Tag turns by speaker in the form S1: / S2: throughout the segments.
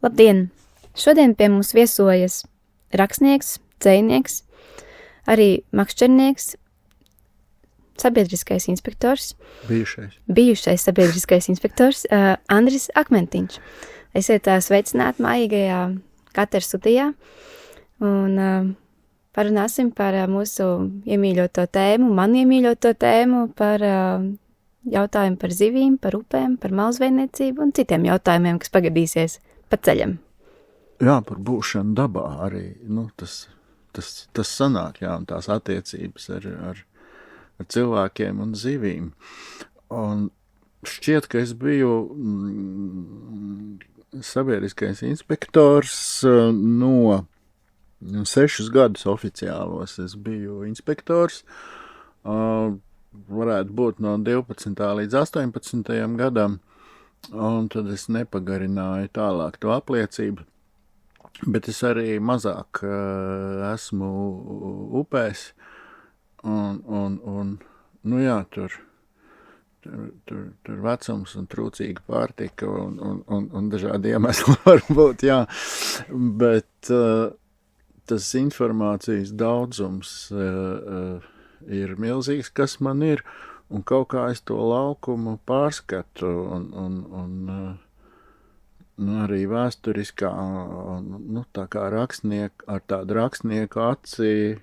S1: Labdien! Šodien pie mums viesojas rakstnieks, dzejnieks, arī makšķernieks, sabiedriskais inspektors. Bijušais sabiedriskais inspektors Andris Akmentiņš. Esiet sveicināti mājīgajā Katara studijā un parunāsim par mūsu iemīļoto tēmu, man iemīļoto tēmu, par jautājumu par zivīm, par upēm, par malzvejniecību un citiem jautājumiem, kas pagadīsies pa ceļam.
S2: Jā, par būšanu dabā arī, tas sanāk, jā, un tās attiecības ar cilvēkiem un zivīm. Un šķiet, ka es biju sabiedriskais inspektors no 6 gadus oficiālos. Es biju inspektors, varētu būt no 12. līdz 18. gadam, un tad es nepagarināju tālāk to apliecību. Bet es arī mazāk esmu upēs, un tur vecums un trūcīga pārtika un dažādi iemesli var būt, jā. Bet tas informācijas daudzums ir milzīgs, kas man ir, un kaut kā es to laukumu pārskatu, un arī vēsturiskā, tā kā ar tādu rakstnieku acī,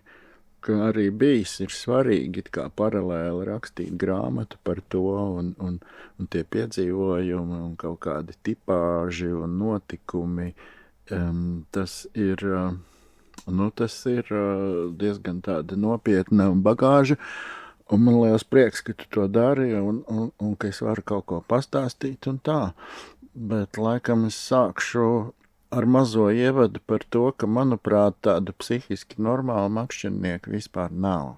S2: ka arī bijis ir svarīgi it kā paralēli rakstīt grāmatu par to, un tie piedzīvojumi, un kaut kādi tipāži un notikumi, tas ir diezgan tāda nopietna bagāža, un man liels prieks, ka tu to dari, un ka es varu kaut ko pastāstīt un tā. Bet laikam es sākšu ar mazo ievadu par to, ka, manuprāt, tāda psihiski normāla makšķernieka vispār nav.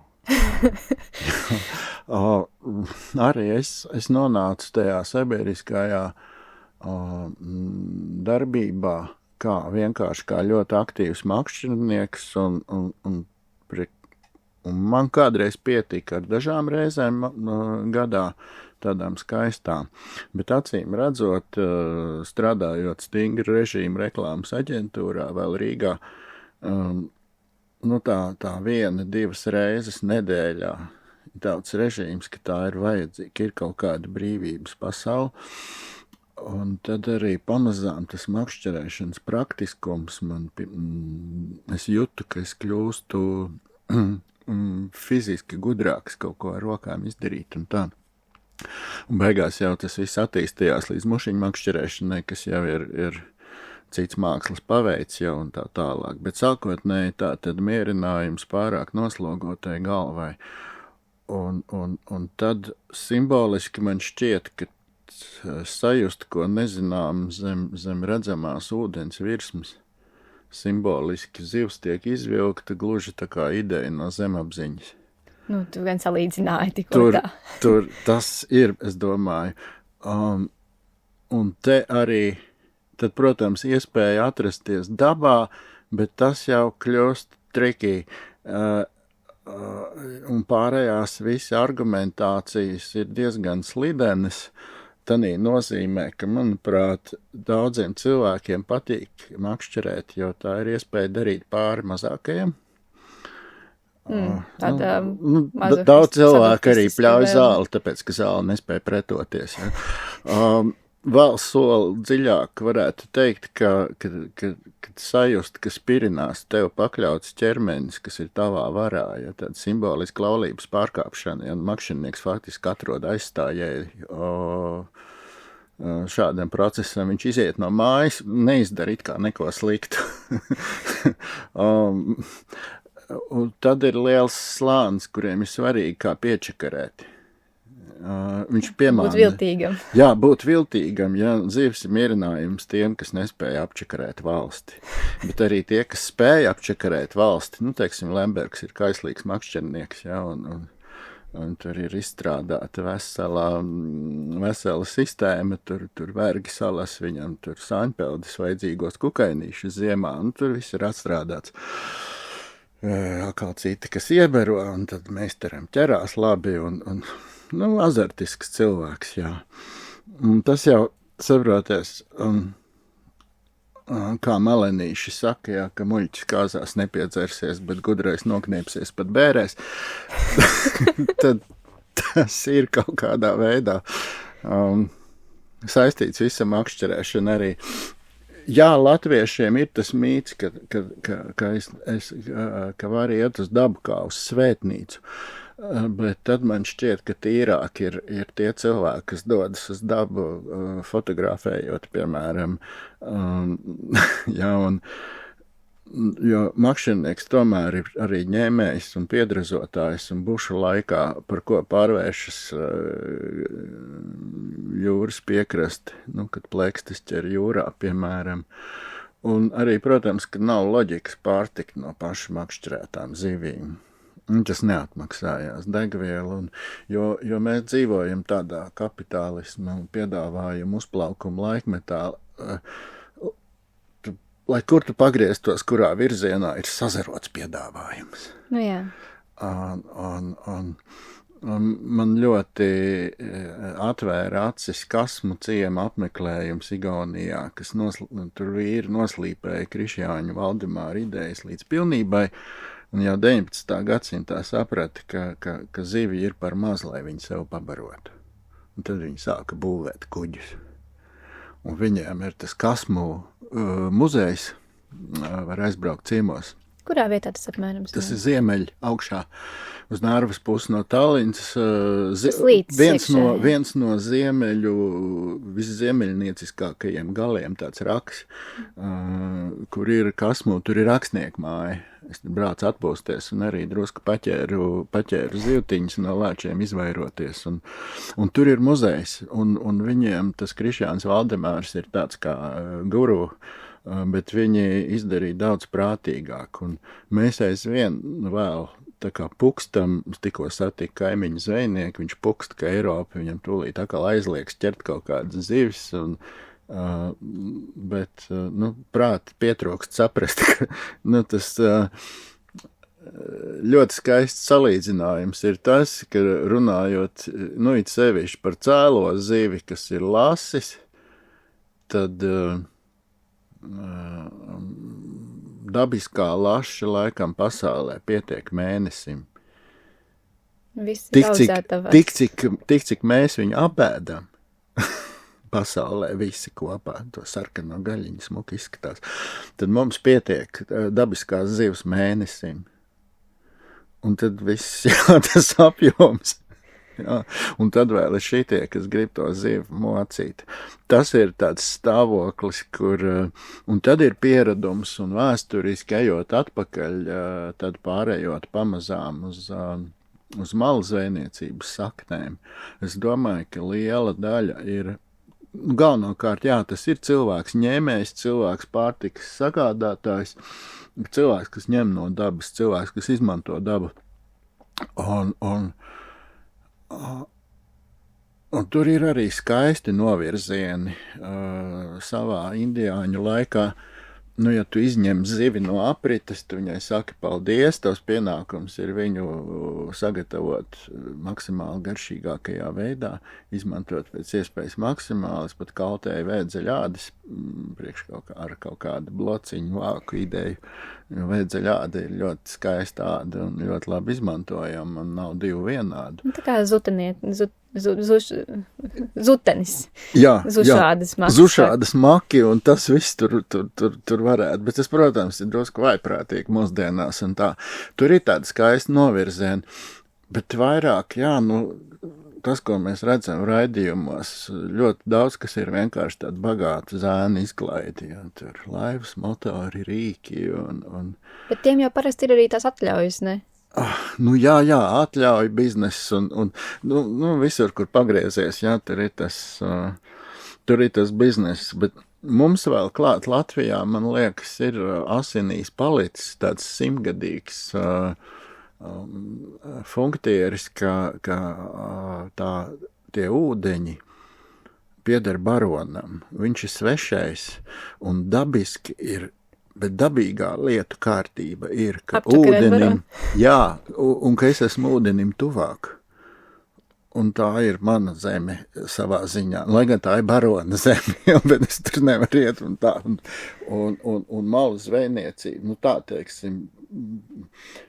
S2: Arī es nonācu tajā sabiedriskajā darbībā, vienkārši kā ļoti aktīvs makšķernieks, un man kādreiz pietika ar dažām reizēm gadā, tādām skaistām, bet acīm redzot, strādājot stingru režīmu reklāmas aģentūrā vēl Rīgā, tā 1-2 reizes nedēļā tāds režīms, ka tā ir vajadzīga, ir kaut kāda brīvības pasaule, un tad arī pamazām tas makšķerēšanas praktiskums es jūtu, ka es kļūstu fiziski gudrāks kaut ko ar rokām izdarīt un tā. Un beigās jau tas viss attīstījās līdz mušiņu makšķerēšanai, kas jau ir cits mākslas paveids jau un tā tālāk. Bet sākotnēji tā tad mierinājums pārāk noslogotai galvai. Un tad simboliski man šķiet, ka sajust, ko nezinām zem redzamās ūdens virsmas. Simboliski zivs tiek izvilkta gluži tā kā ideja no zemapziņas.
S1: Tu gan salīdzināji tikko tā.
S2: Tur tas ir, es domāju. Un te arī, tad, protams, iespēja atrasties dabā, bet tas jau kļūst tricky. Un pārējās visi argumentācijas ir diezgan slidenas. Tanī nozīmē, ka, manuprāt, daudziem cilvēkiem patīk makšķerēt, jo tā ir iespēja darīt pāri mazākajiem. Daudz cilvēku arī pļauj zāli, tāpēc, ka zāle nespēja pretoties. Ja. Vēl soli dziļāk varētu teikt, ka sajust, ka spirinās tev pakļauts ķermenis, kas ir tavā varā, ja tāda simboliska laulības pārkāpšana, ja makšķernieks faktiski atrod aizstājēju šādam procesam, viņš iziet no mājas, neizdara it kā neko sliktu. Un tad ir liels slānis, kuriem ir svarīgi kā piečakarēt. Viņš piemāna.
S1: Būt viltīgam.
S2: Jā, būt viltīgam, ja zivs ir mierinājums tiem, kas nespēja apčakarēt valsti. Bet arī tie, kas spēja apčakarēt valsti, teiksim, Lembergs ir kaislīgs makšķernieks, ja, un tur ir izstrādāta vesela sistēma, tur vergi salas viņam, tur saņpeldis vajadzīgos kukainīšus ziemā, un tur viss ir atstrādāts. Atkal citi, kas iebero, un tad meistaram ķerās labi, un azartisks cilvēks, jā. Un tas jau, saproties, kā melenīši saka, jā, ka muļķis kāzās nepiedzersies, bet gudrais nokniepsies pat bērēs, tad tas ir kaut kādā veidā saistīts visam makšķerēšana arī. Jā, latviešiem ir tas mīts, ka var iet uz dabu kā uz svētnīcu, bet tad man šķiet, ka tīrāk ir tie cilvēki, kas dodas uz dabu fotografējot, piemēram, jā, jo makšķernieks tomēr ir arī ņēmējs un piedrazotājs un bušu laikā, par ko pārvēršas jūras piekrasti, kad plēkstis ķer jūrā, piemēram. Un arī, protams, ka nav loģikas pārtikt no pašu makšķerētām zivīm. Tas neatmaksājās degvielu, jo mēs dzīvojam tādā kapitālisma un piedāvājumu uzplaukumu laikmetā, lai kur tu pagrieztos, kurā virzienā ir sazarots piedāvājums.
S1: Nu jā.
S2: Un man ļoti atvēra acis Kasmu ciema apmeklējums Igaunijā, kas tur vīri noslīpēja Krišjāņu Valdemāra idejas līdz pilnībai, un jau 19. gadsimtā saprata, ka zivi ir par maz, lai viņi sev pabarotu. Un tad viņi sāka būvēt kuģus. Un viņiem ir tas Kasmu muzejs, var aizbraukt ciemos.
S1: Kurā vietā tas apmēram?
S2: Tas ir ziemeļ augšā, uz Nārvas pusi no Tallinas. Viens no ziemeļu, visziemeļnieciskākajiem galiem, tāds raks, kur ir Kasmu, tur ir rakstnieku māja. Es braucu atpūsties un arī drusku paķēru zivtiņas no lāčiem izvairoties. Un tur ir muzejs, un viņiem tas Krišjāns Valdemārs ir tāds kā guru, bet viņi izdarīja daudz prātīgāk. Un mēs aizvien vēl tā kā pukstam, tikko satika kaimiņu zvejnieku, viņš pukst, ka Eiropa viņam tūlīt atkal aizlieks ķert kaut kādas zivis, bet prāti pietrūkst saprast, ka tas ļoti skaists salīdzinājums ir tas, ka runājot, it sevišķi par cēlo zivi, kas ir lasis, tad dabiskā laša laikam pasaulē pietiek mēnesim. Tik, cik mēs viņu apēdam pasaulē visi kopā, to sarkano gaļiņu smuki izskatās, tad mums pietiek dabiskās zivs mēnesim. Un tad viss, tas apjoms. Jā, un tad vēl ir šitie, kas grib to zivu mocīt. Tas ir tāds stāvoklis, kur, un tad ir pieredums un vēsturiski ejot atpakaļ, tad pārējot pamazām uz malu zvejniecības saknēm. Es domāju, ka liela daļa ir, galvenokārt, jā, tas ir cilvēks ņēmējs, cilvēks pārtikas sagādātājs, cilvēks, kas ņem no dabas, cilvēks, kas izmanto dabu. Un tur ir arī skaisti novirzieni savā indiāņu laikā. Ja tu izņem zivi no aprites, tu viņai saki paldies, tavs pienākums ir viņu sagatavot maksimāli garšīgākajā veidā, izmantot pēc iespējas maksimāli, pat kaltēju vēdzeļādes, priekš ar kaut kādu blociņu vāku ideju, jo vēdzeļāde ir ļoti skaista āda un ļoti labi izmantojama un nav divu vienādu.
S1: Tā kā zutenis.
S2: Jā,
S1: zušādas
S2: maki, un tas viss tur varētu, bet tas, protams, ir drusku vaiprātīgi mūsdienās un tā. Tur ir tāda skaista novirziena, bet vairāk, tas, ko mēs redzam raidījumos, ļoti daudz, kas ir vienkārši tāda bagāta zēna izklaidi, tur laivas, motori, rīki un...
S1: Bet tiem jau parasti ir arī tās atļaujas, ne?
S2: Jā, atļauj biznes un visur, kur pagriezies, tur ir tas biznes, bet mums vēl klāt Latvijā, man liekas, ir asinīs palicis tāds simtgadīgs funktieris, ka tie ūdeņi pieder baronam, viņš ir svešais un dabiski ir. Bet dabīgā lietu kārtība ir, ka ūdenim, un ka es esmu ūdenim tuvāk. Un tā ir mana zeme savā ziņā. Lai gan tā ir barona zeme, ja, bet es tur nevaru iet un tā. Un malu zvejniecību, nu tā teiksim,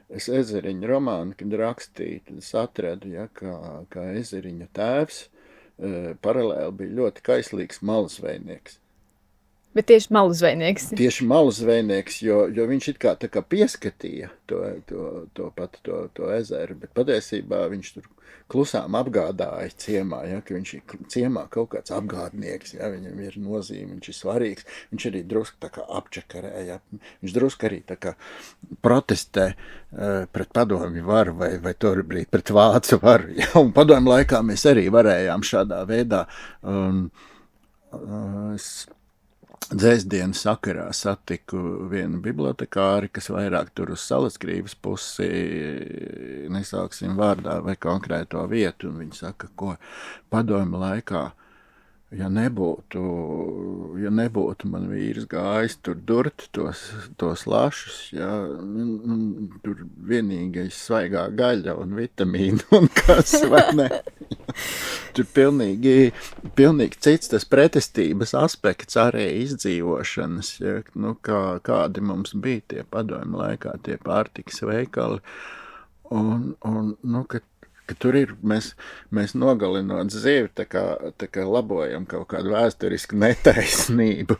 S2: es Ezeriņa romānu, kad rakstīju, tad es atradu, ja, kā Ezeriņa tēvs, paralēli bija ļoti kaislīgs malu zvejnieks.
S1: Bet tieši malu zvejnieks.
S2: Tieši malu zvejnieks, jo viņš it kā tā kā pieskatīja to ezeru, bet patiesībā viņš tur klusām apgādāja ciemā, ja, ka viņš ir ciemā kaut kāds apgādnieks, ja, viņam ir nozīme, viņš ir svarīgs, viņš arī drusku tā kā apčakarē, ja, viņš drusku arī tā kā protestē pret padomju varu vai tobrīd pret vācu varu, ja, un padomju laikā mēs arī varējām šādā veidā, Dzēsdienas sakarā satiku vienu bibliotekāri, kas vairāk tur uz Salasgrības pusi, nesauksim vārdā vai konkrēto vietu, un viņi saka, ko padomju laikā, ja nebūtu man vīrs gājis tur durt tos lašus, ja, tur vienīgais svaigā gaļa un vitamīna un kas, vai ne? Tur pilnīgi cits tas pretestības aspekts arī izdzīvošanas, ja, nu, kādi mums bija tie padomju laikā, tie pārtikas veikali, un nu, ka tur ir, mēs nogalinot zivi, tā kā labojam kaut kādu vēsturisku netaisnību.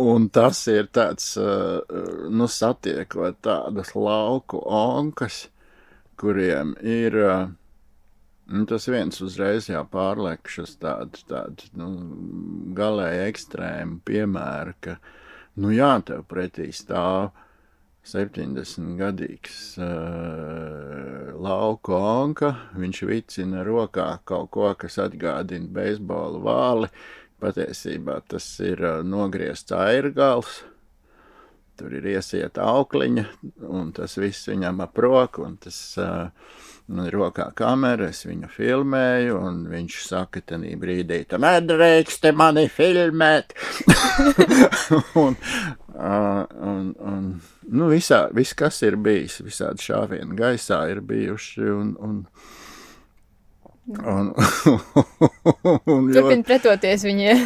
S2: Un tas ir tāds, nu, satiekot tādas lauku onkas, kuriem ir, nu, tas viens uzreiz jāpārlekšas tādu nu, galēji ekstrēmu piemēru, ka, nu jā, tev pretī stāv 70-gadīgs lauku onka, viņš vicina rokā kaut ko, kas atgādina beisbolu vāli, patiesībā tas ir nogriezts airgals, tur ir iesieta aukliņa, un tas viss viņam ap roku, un tas rokā kamera, es viņu filmēju, un viņš saka tanī brīdī, tu nedrīksti mani filmēt! un nu, viss, kas ir bijis, visādi šāvieni gaisā ir bijuši,
S1: Turpin pretoties viņiem.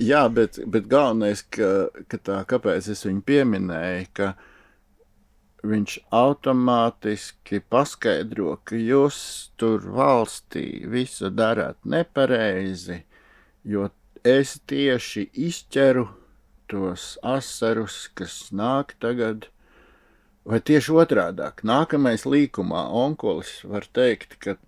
S2: Jā, bet galvenais, kāpēc es viņu pieminēju, ka viņš automātiski paskaidro, ka jūs tur valstī visu darāt nepareizi, jo es tieši izķeru tos asarus, kas nāk tagad, vai tieši otrādāk, nākamais līkumā onkulis var teikt, ka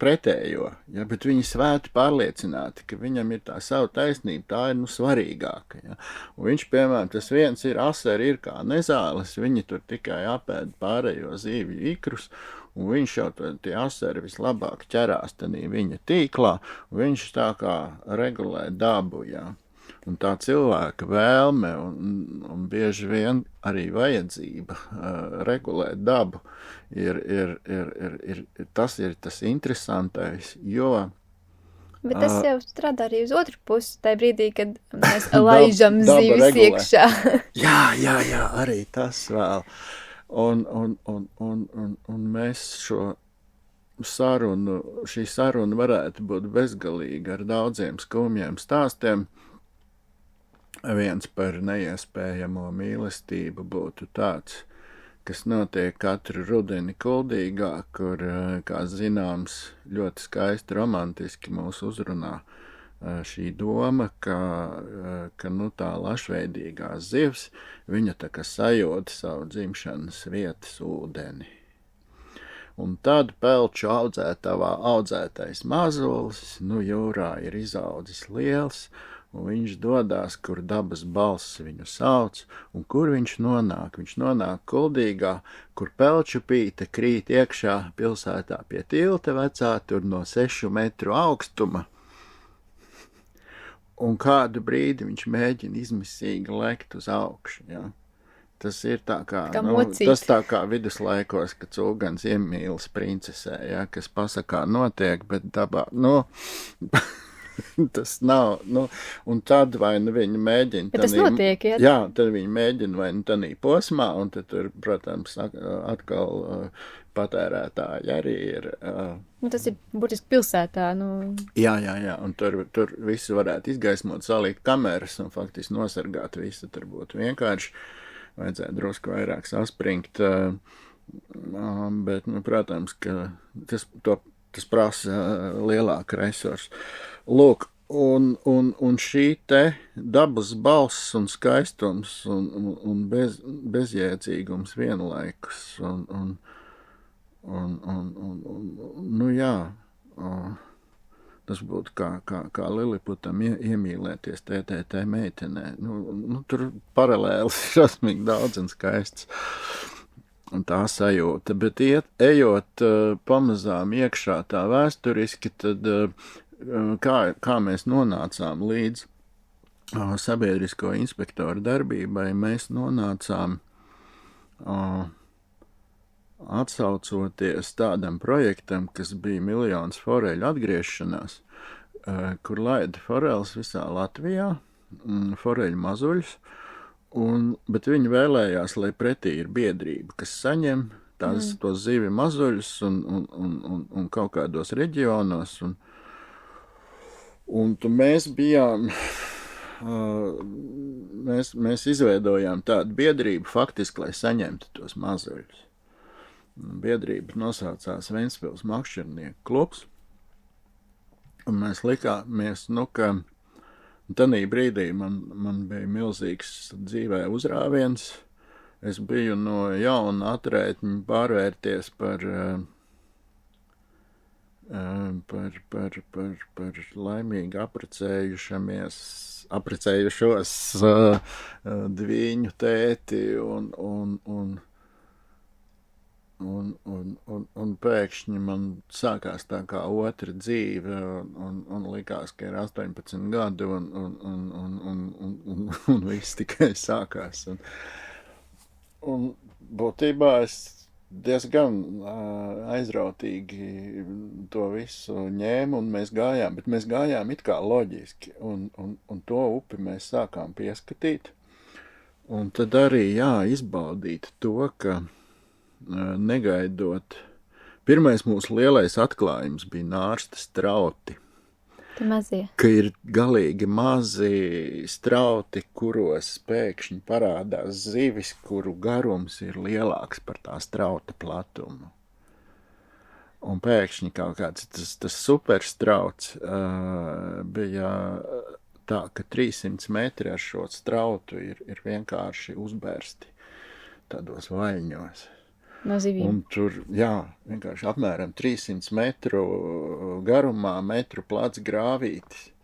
S2: pretējo, ja, bet viņi svēti pārliecināti, ka viņam ir tā savu taisnību, tā ir, nu, svarīgāka, ja. Un viņš, piemēram, tas viens ir asari ir kā nezāles, viņi tur tikai apēd pārējo zīvju ikrus, un viņš jau tie asari vislabāk ķerās tanī viņa tīklā, un viņš tā kā regulē dabu, ja. Un tā cilvēka vēlme un bieži vien arī vajadzība regulēt dabu tas ir tas interesantais, jo...
S1: Bet tas jau strādā arī uz otru pusi, tajā brīdī, kad mēs laižam zivis iekšā.
S2: Jā, arī tas vēl. Un mēs šī saruna varētu būt bezgalīga ar daudziem skumjiem stāstiem. Viens par neiespējamo mīlestību būtu tāds, kas notiek katru rudeni Kuldīgā, kur, kā zināms, ļoti skaisti romantiski mūs uzrunā šī doma, ka nu, tā lašveidīgā zivs, viņa tā kā sajūta savu dzimšanas vietas ūdeni. Un tad pelču audzētais mazulis, nu jūrā ir izaudzis liels, un viņš dodās, kur dabas balss viņu sauc, un kur viņš nonāk. Viņš nonāk Kuldīgā, kur pelču pīte krīt iekšā pilsētā pie tilta vecā, tur no 6 metru augstuma. Un kādu brīdi viņš mēģina izmisīgi lekt uz augšu, ja. Tas ir tā kā, tas tā kā viduslaikos, kad cūgans iemīlas princesē, ja, kas pasakā notiek, bet dabā, Tas nav, un tad vai viņi mēģina...
S1: Bet tas notiek, ja?
S2: Jā, tad viņi mēģina vai tanī posmā, un tad tur, protams, atkal patērētāji arī ir...
S1: tas ir būtiski pilsētā,
S2: Jā, un tur visu varētu izgaismot, salikt kameras un faktiski nosargāt visu, tur būtu vienkārši, vajadzētu drusku vairāk saspringt, bet, protams, ka tas prasa lielāku resursu. Lūk, un šī te dabas balss un skaistums un bezjēdzīgums vienlaikus jā, tas būtu kā Liliputam iemīlēties TTT meitenē. Tur paralēli šausmīgi daudz un skaists. Un tā sajūta, bet ejot pamazām iekšā tā vēsturiski, tad kā mēs nonācām līdz sabiedrisko inspektoru darbībai, mēs nonācām atsaucoties tādam projektam, kas bija miljons foreļu atgriešanās, kur laida foreļus visā Latvijā, foreļu mazuļus, bet viņi vēlējās, lai pretī ir biedrība, kas saņem tos zivi mazuļus un kaut kādos reģionos. Un mēs bijām, mēs izveidojām tādu biedrību faktiski, lai saņemtu tos mazuļus. Biedrība nosaucās Ventspils makšķernieku klubs, un mēs likāmies, ka tanī brīdī man bija milzīgs dzīvē uzrāviens. Es biju no jauna atrētņa pārvērties par laimīgi aprecējušos dviņu tēti un pēkšņi man sākās tā kā otra dzīve un likās, ka ir 18 gadi un viss tikai sākās. Un būtībā es diezgan aizrautīgi to visu ņēmu un mēs gājām it kā loģiski un to upi mēs sākām pieskatīt. Un tad arī, izbaudīt to, ka negaidot. Pirmais mūsu lielais atklājums bija nārsta strauti. Ka ir galīgi mazi strauti, kuros pēkšņi parādās zivis, kuru garums ir lielāks par tā strauta platumu. Un pēkšņi kaut kāds tas superstrauts bija tā, ka 300 metri ar šo strautu ir vienkārši uzbērsti tādos vaļņos.
S1: No zivīm.
S2: Un tur, vienkārši apmēram 300 metru garumā, metru plats grāvītis,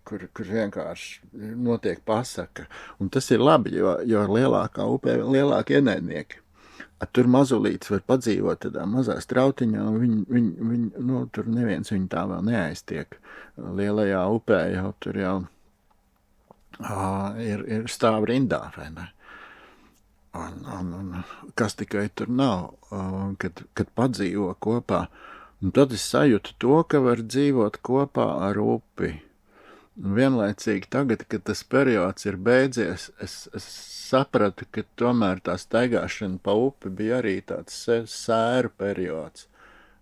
S2: kur vienkārši notiek pasaka. Un tas ir labi, jo lielākā upē lielāki ienaidnieki. Tur mazulītis var padzīvot tādā mazā strautiņā, un viņi tur neviens viņu tā vēl neaiztiek. Lielajā upē jau tur ir stāv rindā, vai ne? Un kas tikai tur nav, kad padzīvo kopā. Un tad es sajūtu to, ka var dzīvot kopā ar upi. Un vienlaicīgi tagad, kad tas periods ir beidzies, es sapratu, ka tomēr tā staigāšana pa upi bija arī tāds sēru periods.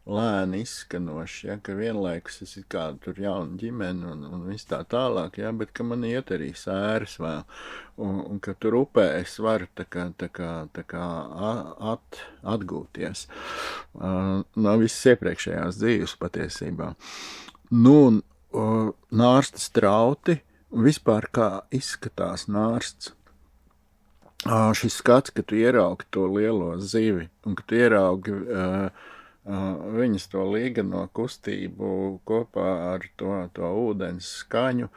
S2: Lēni izskanoši, ka vienlaikus es kā tur jauna ģimene un viss tā tālāk, bet ka man iet arī sēras vēl, un ka tur upē es varu tā kā atgūties no visas iepriekšējās dzīves patiesībā. Nārsta strauti, vispār kā izskatās nārsts. Šis skats, ka tu ieraugi to lielo zivi, un ka tu ieraugi viņas to līgano kustību kopā ar to ūdens skaņu,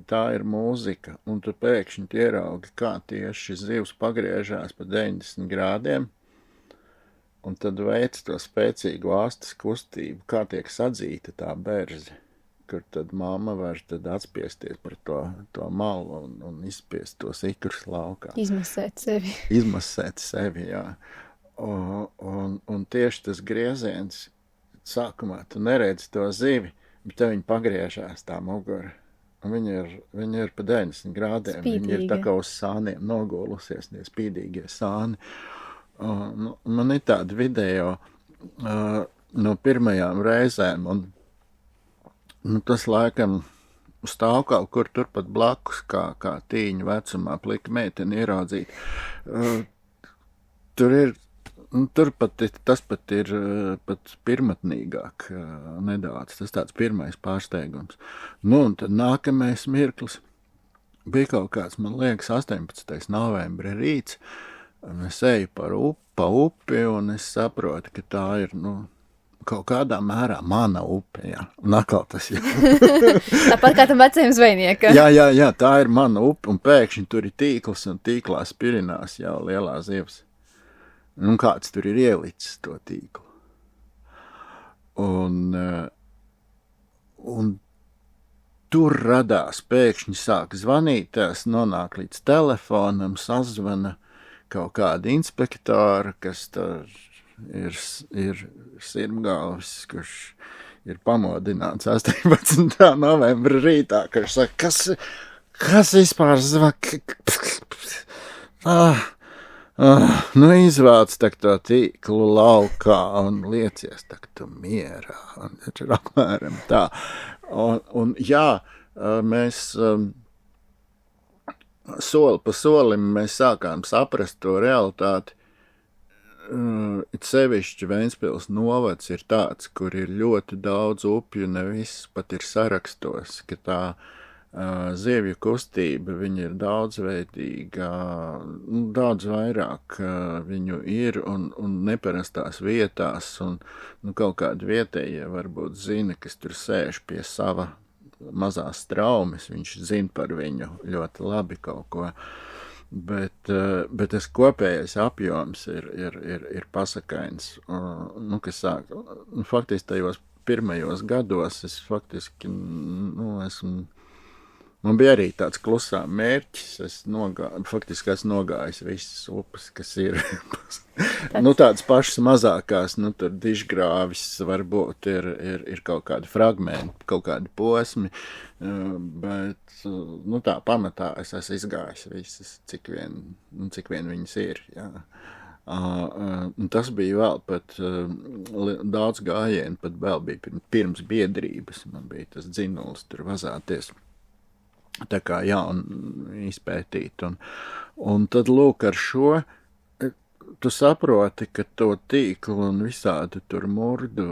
S2: tā ir mūzika, un tu pēkšņi ieraugi, kā tieši zivs pagriežās pa 90 grādiem, un tad veic to spēcīgu āstas kustību, kā tiek sadzīta tā berze, kur tad mamma var tad atspiesties par to malu un izspiest tos ikrus laukā. Izmasēt sevi, jā. Un tieši tas grieziens, sākumā tu neredzi to zivi, Bet te viņi pagriežās tā mugura. Un viņi ir pa 90 grādiem.
S1: Spīdīgi.
S2: Viņi ir tā kā uz sāniem nogulusies, tie spīdīgie sāni. Man ir tādi video no pirmajām reizēm, un tas laikam stāv kaut kur turpat blakus, kā tīņu vecumā plika meiteni ieraudzīt. Tas pat ir pat pirmatnīgāk nedaudz. Tas tāds pirmais pārsteigums. Nu, un tad nākamais mirklis bija kaut kāds, man liekas, 18. novembra rīts. Es eju pa upi, un es saprotu, ka tā ir, kaut kādā mērā mana upe, jā. Un atkal tas, jā.
S1: Tāpat kā tam vecajam zvejniekam.
S2: Jā, tā ir mana upe, un pēkšņi tur ir tīkls, un tīklā spirinās jau lielā zivs. Un kāds tur ir ielicis to tīklu. Un tur radās, pēkšņi sāk zvanīt, tās nonāk līdz telefonam, sazvana kaut kāda inspektora, kas tur ir sirmgalvis, kurš ir pamodināts 18. novembra rītā, kurš saka, kas vispār zvaka? Izvāc tak to tīklu laukā un liecies tak tu mierā. Un tas ir apmēram tā. Un jā, mēs soli pa solim mēs sākām saprast to realitāti. It sevišķi Ventspils novads ir tāds, kur ir ļoti daudz upju, ne viss pat ir sarakstos, ka tā zivju kustība, viņa ir daudzveidīga, daudz vairāk viņu ir un neparastās vietās, un kaut kādi vietējie varbūt zina, kas tur sēž pie sava mazās traumes, viņš zina par viņu ļoti labi kaut ko, bet tas kopējais apjoms ir pasakains, kas sāk, faktiski tajos pirmajos gados es faktiski, man bija arī tāds klusām mērķis, faktiski esmu nogājis visas upes, kas ir, tādas pašas mazākās, tur dižgrāvis varbūt ir kaut kādi fragmenti, kaut kādi posmi, bet, tā pamatā es esmu izgājis visas, cik vien viņas ir, jā. Tas bija vēl pat daudz gājienu, pat vēl bija pirms biedrības, man bija tas dzinulis tur vazāties. Tā kā, jā, un izpētīt. Un tad, lūk, ar šo, tu saproti, ka to tīklu un visādi tur murdu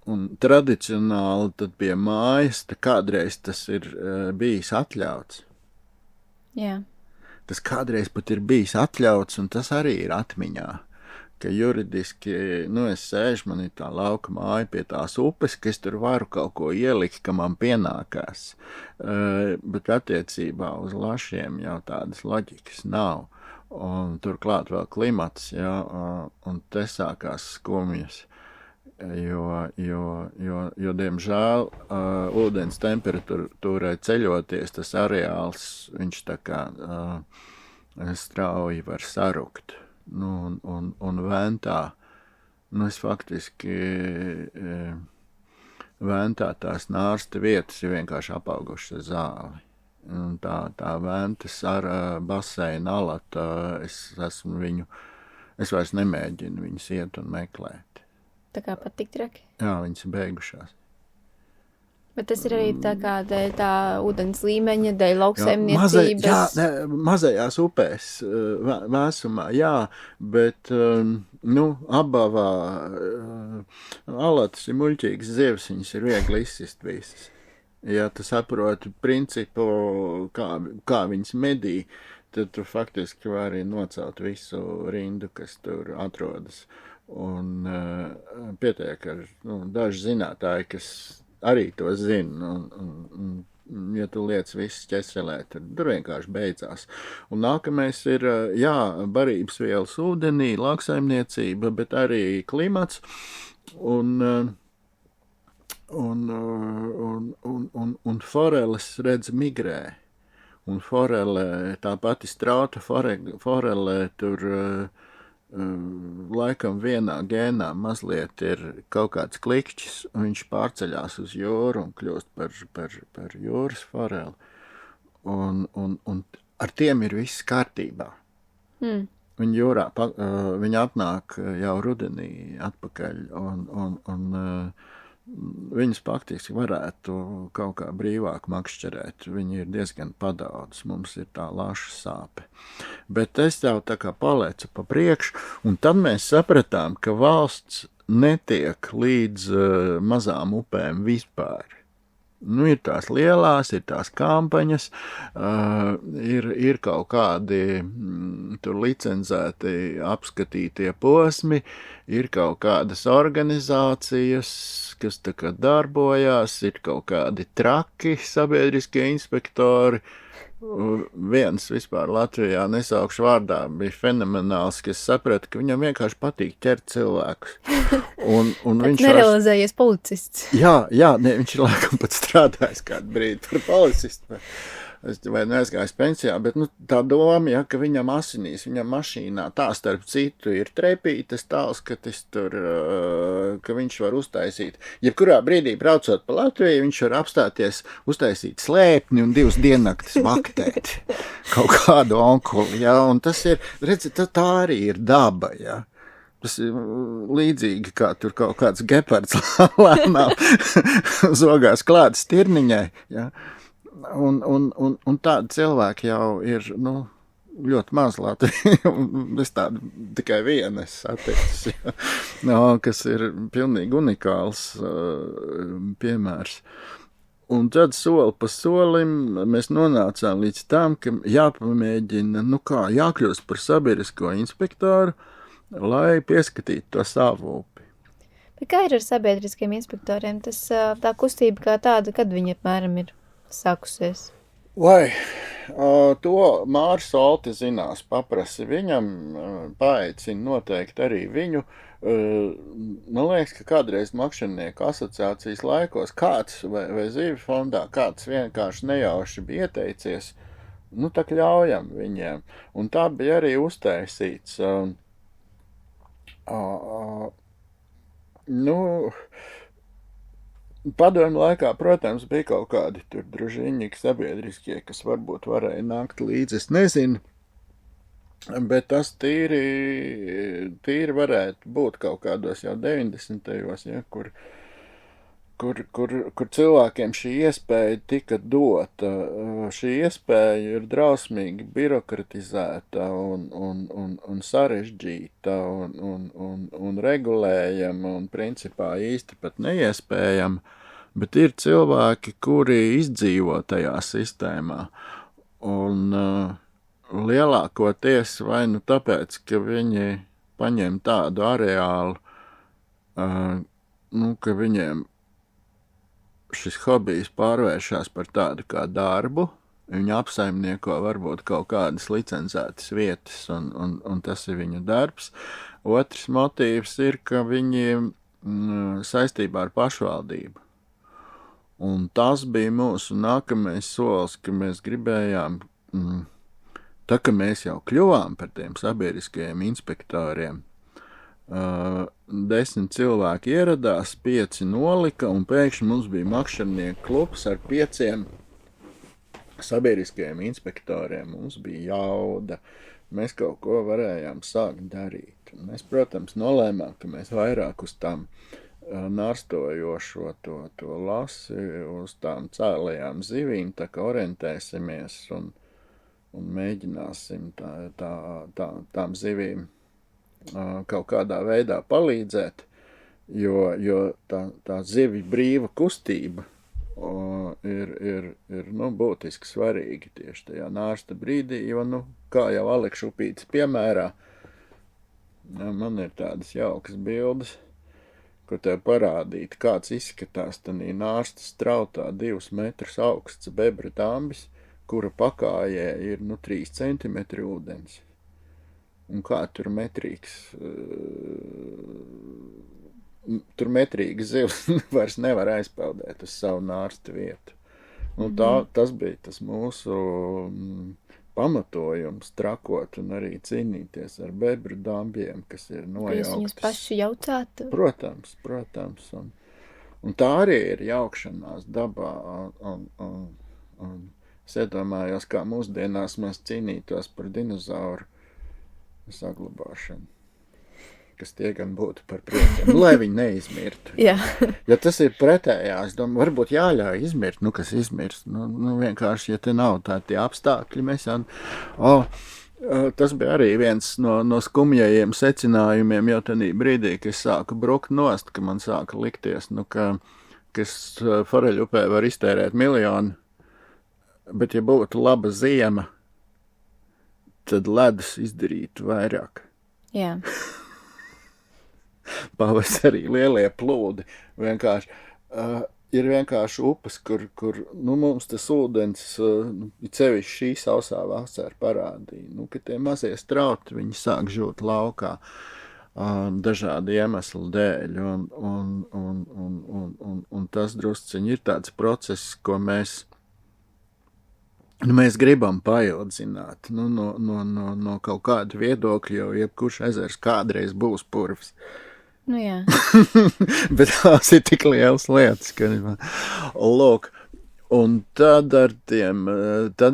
S2: un tradicionāli tad pie mājas, kādreiz tas ir bijis atļauts.
S1: Jā.
S2: Tas kādreiz pat ir bijis atļauts, un tas arī ir atmiņā. Ka juridiski, es sēžu, man ir tā lauka māja pie tās upes, ka es tur varu kaut ko ielikt, ka man pienākās. Bet attiecībā uz lašiem jau tādas loģikas nav. Un turklāt vēl klimats, jā, un te sākās skumjas. Jo diemžēl, ūdens temperatūrai ceļoties, tas areāls, viņš tā kā strauji var sarukt. Un Ventā, es faktiski Ventā tās nārsta vietas ir vienkārši apaugušas ar zāli. Un tā Ventas ar baseina alata, es vairs nemēģinu viņas iet un meklēt.
S1: Tā kā pat tik traki?
S2: Jā, viņas ir beigušās.
S1: Bet tas ir arī tā kā dēļ tā ūdens līmeņa, dēļ lauksaimniecības.
S2: Mazajās upēs vēsumā, jā, bet, abavā alatas ir muļķīgas zivs, viņas ir viegli izsist visas. Ja tu saproti principu, kā viņas medī, tad tu faktiski vari nocelt visu rindu, kas tur atrodas. Un pietiek ar daži zinātāji, kas arī to zina, un ja tu liec viss ķeselē, tad tur vienkārši beidzās. Un nākamais ir, barības vielas ūdenī, lauksaimniecība, bet arī klimats, un foreles, redz, migrē. Un forele, tā pati strauta forele tur laikam vienā gēnā mazliet ir kaut kāds klikšķis, un viņš pārceļās uz jūru un kļūst par jūras foreli. Un ar tiem ir viss kārtībā. Viņi jūrā, viņi atnāk jau rudenī atpakaļ, un viņas faktiski varētu kaut kā brīvāk makšķerēt. Viņi ir diezgan padaudz, mums ir tā laša sāpe. Bet es jau tā kā palēcu pa priekšu, un tad mēs sapratām, ka valsts netiek līdz mazām upēm vispār. Ir tās lielās, ir tās kampaņas, ir kaut kādi tur licenzēti apskatītie posmi, ir kaut kādas organizācijas, kas tā kā darbojās, ir kaut kādi traki sabiedriskie inspektori. Viens vispār Latvijā, nesaukšu vārdā, bija fenomenāls, kas saprata, ka viņam vienkārši patīk ķert cilvēkus. Un viņš
S1: nerealizējies policists.
S2: Jā, viņš ir laikam pat strādājis kādu brīdi par policistu. Vai neaizgājis pensijā, bet tā doma, ka viņam asinīs, viņam mašīnā tā starp citu ir trepītas tālskatis tur, ka viņš var uztaisīt. Jebkurā brīdī braucot pa Latviju, viņš var apstāties, uztaisīt slēpni un 2 diennaktis vaktēt kaut kādu onkuli, un tas ir, redziet, tā arī ir daba, Tas ir līdzīgi, kā tur kaut kāds gepards lēnām zogās klāt stirniņai, Un tādi cilvēki jau ir, ļoti maz Latvijā. Es tādu tikai vienu saticis, kas ir pilnīgi unikāls piemērs. Un tad soli pa solim mēs nonācām līdz tam, ka jāpamēģina, jākļūst par sabiedrisko inspektoru, lai pieskatītu to savu upi.
S1: Bet kā ir ar sabiedriskiem inspektoriem? Tā kustība kā tāda, kad viņi apmēram ir sākusies?
S2: To Māris Solti zinās, paprasi viņam, paaicina noteikti arī viņu. Man liekas, ka kādreiz makšķernieku asociācijas laikos kāds vai Zīvi fondā kāds vienkārši nejauši bija ieteicies, tā ļaujam viņiem. Un tā bija arī uztaisīts. Padomju laikā, protams, bija kaut kādi tur družiņīgi sabiedriskie, kas varbūt varēja nākt līdzi, es nezinu, bet tas tīri varētu būt kaut kādos jau 90-tajos, kur cilvēkiem šī iespēja tika dota. Šī iespēja ir drausmīgi birokratizēta un sarežģīta un regulējama un principā īsti pat neiespējama, bet ir cilvēki, kuri izdzīvo tajā sistēmā. Un lielākoties vai tāpēc, ka viņi paņem tādu areālu, ka viņiem šis hobijs pārvēršās par tādu kā darbu, viņi apsaimnieko varbūt kaut kādas licencētas vietas, un tas ir viņu darbs. Otrs motīvs ir, ka viņi saistībā ar pašvaldību. Un tas bija mūsu nākamais solis, ka mēs gribējām, tā ka mēs jau kļuvām par tiem sabiedriskajiem inspektoriem, 10 cilvēki ieradās, 5 nolika, un pēkšņi mums bija makšķernieku klubs ar 5 sabiedriskajiem inspektoriem. Mums bija jauda, mēs kaut ko varējām sākt darīt. Un mēs, protams, nolēmām, ka mēs vairāk uz tām nārstojošo to lasi, uz tām cēlajām zivīm, tā kā orientēsimies un mēģināsim tām zivīm kaut kādā veidā palīdzēt, jo tā zivju brīva kustība ir būtiski svarīgi tieši tajā nārsta brīdī, jo, kā jau Aleksa Upītes piemērā, man ir tādas jaukas bildes, kur tev parādīt, kāds izskatās tanī nārsta strautā 2 metrus augsts bebra dambis, kura pakājē ir 3 centimetri ūdens. Un kā tur metrīgas zivs vairs nevar aizpeldēt uz savu nārsta vietu. Tas bija tas mūsu pamatojums trakot un arī cīnīties ar bebru dambiem, kas ir nojauktas.
S1: Jūs viņus paši jaucāt?
S2: Protams. Un tā arī ir jaukšanās dabā. Un es iedomājos, kā mūsdienās mēs cīnītos par dinozauru saglabāšanu, kas tie gan būtu par priekiem, lai viņi neizmirtu.
S1: Jā.
S2: Ja tas ir pretējās, varbūt jāļauj izmirt, kas izmirst. Vienkārši, ja te nav tādi apstākļi, mēs jau... Tas bija arī viens no skumjajiem secinājumiem jau tādā brīdī, kad es sāku brukt nost, ka man sāka likties, ka es Foreļupē var iztērēt 1 miljonu, bet ja būtu laba ziema, tad ledus izdarītu vairāk.
S1: Jā.
S2: Pavasarī lielie plūdi vienkārši. Ir vienkārši upes, kur mums tas ūdens, cevišķi šī sausā vasara parādīja, ka tie mazie strauti, viņi sāk žūt laukā dažādu iemeslu dēļ, un tas drusciņi ir tāds process, ko mēs gribam paildzināt, no kaut kāda viedokļa, jo jebkurš ezers kādreiz būs purvs.
S1: Jā.
S2: Bet tās ir tik lielas lietas, ka, lūk, un tad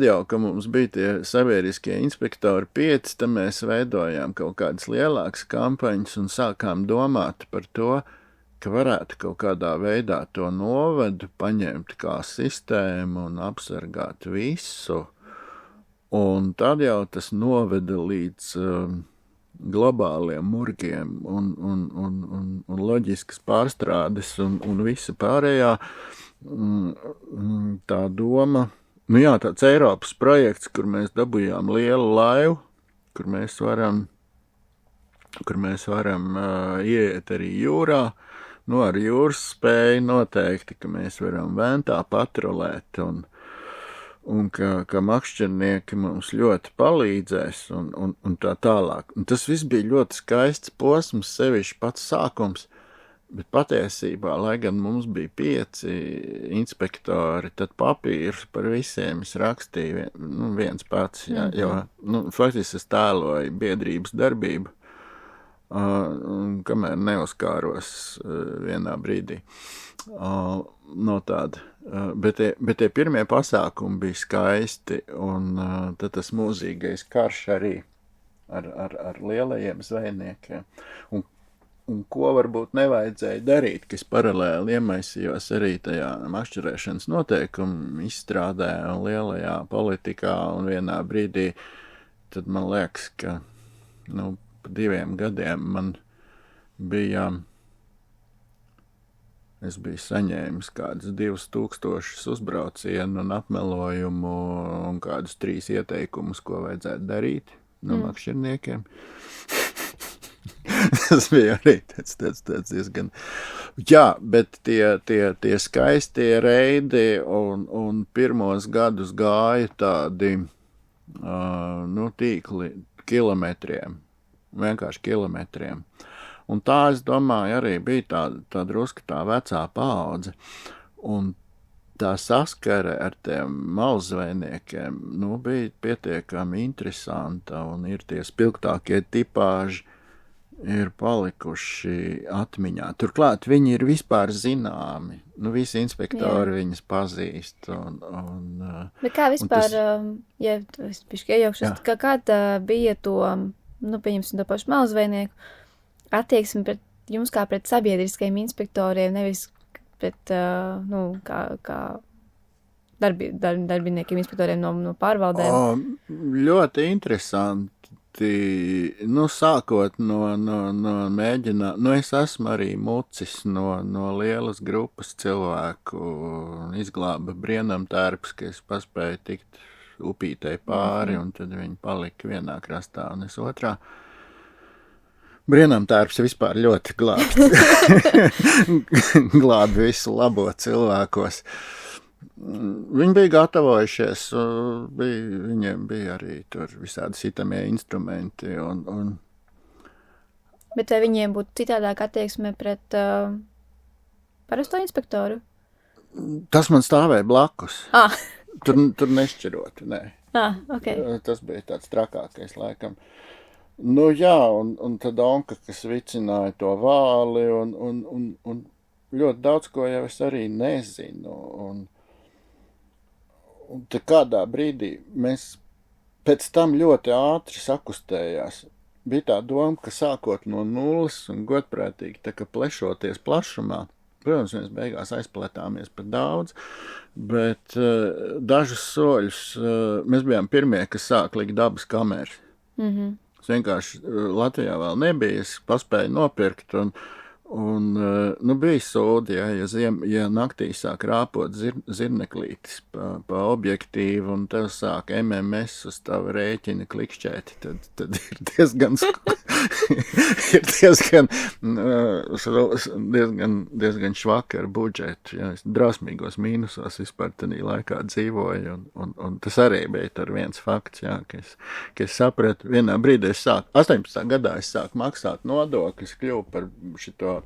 S2: jau, ka mums bija tie sabiedriskie inspektori 5, tad mēs veidojām kaut kādas lielākas kampaņas un sākām domāt par to, ka varētu kaut kādā veidā to novedu paņemt kā sistēmu un apsargāt visu, un tad jau tas noveda līdz globāliem murgiem un loģiskas pārstrādes un visa pārējā tā doma, tāds Eiropas projekts, kur mēs dabujām lielu laivu, kur mēs varam ieiet arī jūrā, ar jūras spēju noteikti, ka mēs varam ventā patrolēt un ka makšķernieki mums ļoti palīdzēs un tā tālāk. Un tas viss bija ļoti skaists posms, sevišķi pats sākums, bet patiesībā, lai gan mums bija 5 inspektori, tad papīrus par visiem es rakstīju viens pats, jo faktiski es tēloju biedrības darbību, kamēr neuzkāros vienā brīdī. No tāda. Bet tie pirmie pasākumi bija skaisti, un tad tas mūzīgais karš arī ar lielajiem zvejniekiem. Un ko varbūt nevajadzēja darīt, kas paralēli iemaisījos arī tajā makšķerēšanas noteikumu izstrādē un lielajā politikā, un vienā brīdī tad man liekas, ka pa 2 gadiem man bija... Es biju saņēmis kādus 2000 uzbraucienu un apmelojumu un kādus 3 ieteikumus, ko vajadzētu darīt no makšķerniekiem. Tas bija arī tāds diezgan... Jā, bet tie skaistie reidi un pirmos gadus gāja tādi, tīkli kilometriem, vienkārši kilometriem. Un tā, es domāju, arī bija tā drusku tā vecā paudze. Un tā saskare ar tiem malzvejniekiem, bija pietiekami interesanta, un ir tie spilgtākie tipāži ir palikuši atmiņā. Turklāt viņi ir vispār zināmi. Visi inspektori viņus pazīst.
S1: Bet kā vispār, ja es pišķi iejaukšos, kāda bija to, pieņemsim to pašu malzvejnieku, attieksmi pret jums kā pret sabiedriskajiem inspektoriem, nevis pret, kā darbiniekiem, inspektoriem no pārvaldēm?
S2: Ļoti interesanti. Sākot no mēģināt, es esmu arī mucis no lielas grupas cilvēku, izglāba Brienamtērps, ka es paspēju tikt upītei pāri, un tad viņi palika vienā krastā un es otrā. Brienamtērps vispār ļoti glābi visu labo cilvēkos. Viņi bija gatavojušies, viņiem bija arī tur visādi sitamie instrumenti.
S1: Bet vai viņiem būtu citādāk attieksme pret parasto inspektoru?
S2: Tas man stāvēja blakus. Tur nešķirot, nē.
S1: Okay.
S2: Tas bija tāds trakākais laikam. Nu jā, un tad onka, kas vicināja to vāli, un ļoti daudz, ko jau es arī nezinu. Un te kādā brīdī mēs pēc tam ļoti ātri sakustējās. Bija tā doma, ka sākot no nulles un godprātīgi tā kā plešoties plašumā, protams, mēs beigās aizpletāmies par daudz, bet dažus soļus mēs bijām pirmie, kas sāk likt dabas kameras. Es vienkārši Latvijā vēl nebija, es paspēju nopirkt un bija sūdi, ja naktī sāk rāpot zirneklītis pa objektīvu un tev sāk MMS uz tavu rēķina klikšķēti, tad ir diezgan švaka ar budžetu. Ja, es drosmīgos mīnusos vispār tādā laikā dzīvoju un tas arī bija tur viens fakts, ja, ka es sapratu, vienā brīdī 18. gadā es sāku maksāt nodokļus, kļuvu par šito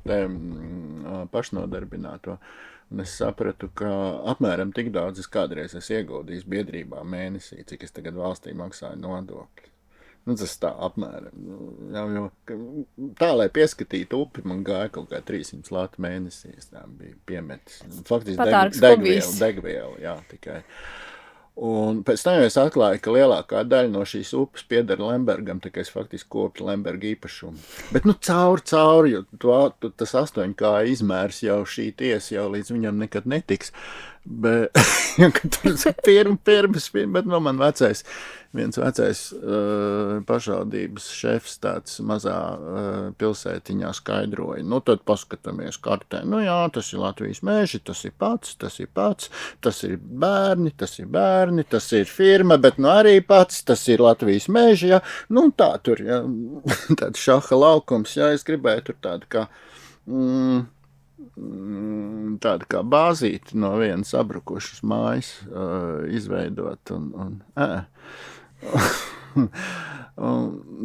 S2: pašnodarbināto. Un es sapratu, ka apmēram tik daudz es kādreiz ieguldījis biedrībā mēnesī, cik es tagad valstī maksāju nodokļus. Nu, tas tā apmēram. Jo, tā, lai pieskatītu upi, man gāja kaut kā 300 lati mēnesī. Es tā biju piemetis. Faktiski degvielu, jā, tikai. Un pēc tam es atklāju, ka lielākā daļa no šīs upes pieder Lembergam, tā kā es faktiski kopju Lemberga īpašumu. Bet, cauri, jo tas 8K izmērs jau šī tiesa jau līdz viņam nekad netiks. Bet, bet man viens vecais pašvaldības šefs tāds mazā pilsētiņā skaidroja. Nu, tad paskatāmies kartē. Nu jā, tas ir Latvijas meži, tas ir pats, tas ir bērni, tas ir firma, bet arī pats, tas ir Latvijas meži, ja. Nu, tā tur, ja, tāds šaha laukums, ja, es gribēju tur tādu kā... tāda kā bāzīti no vienas sabrukušas mājas izveidot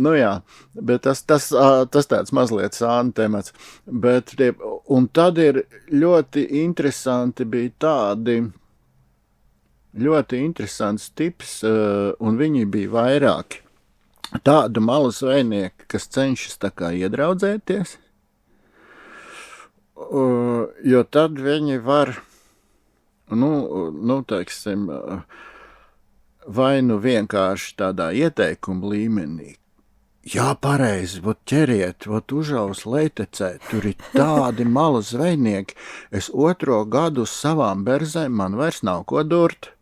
S2: nu jā, bet tas tāds mazliet sāna temats, un tad ir ļoti interesanti bija tādi ļoti interesants tips, un viņi bija vairāki tādu malu zvejnieku, kas cenšas tā kā iedraudzēties. Jo tad viņi var, teiksim, vai vienkārši tādā ieteikuma līmenī. Jā, pareizi, ķeriet, užaus leitecē, tur ir tādi malu zvejnieki, es 2. gadu uz savām berzēm, man vairs nav ko durt.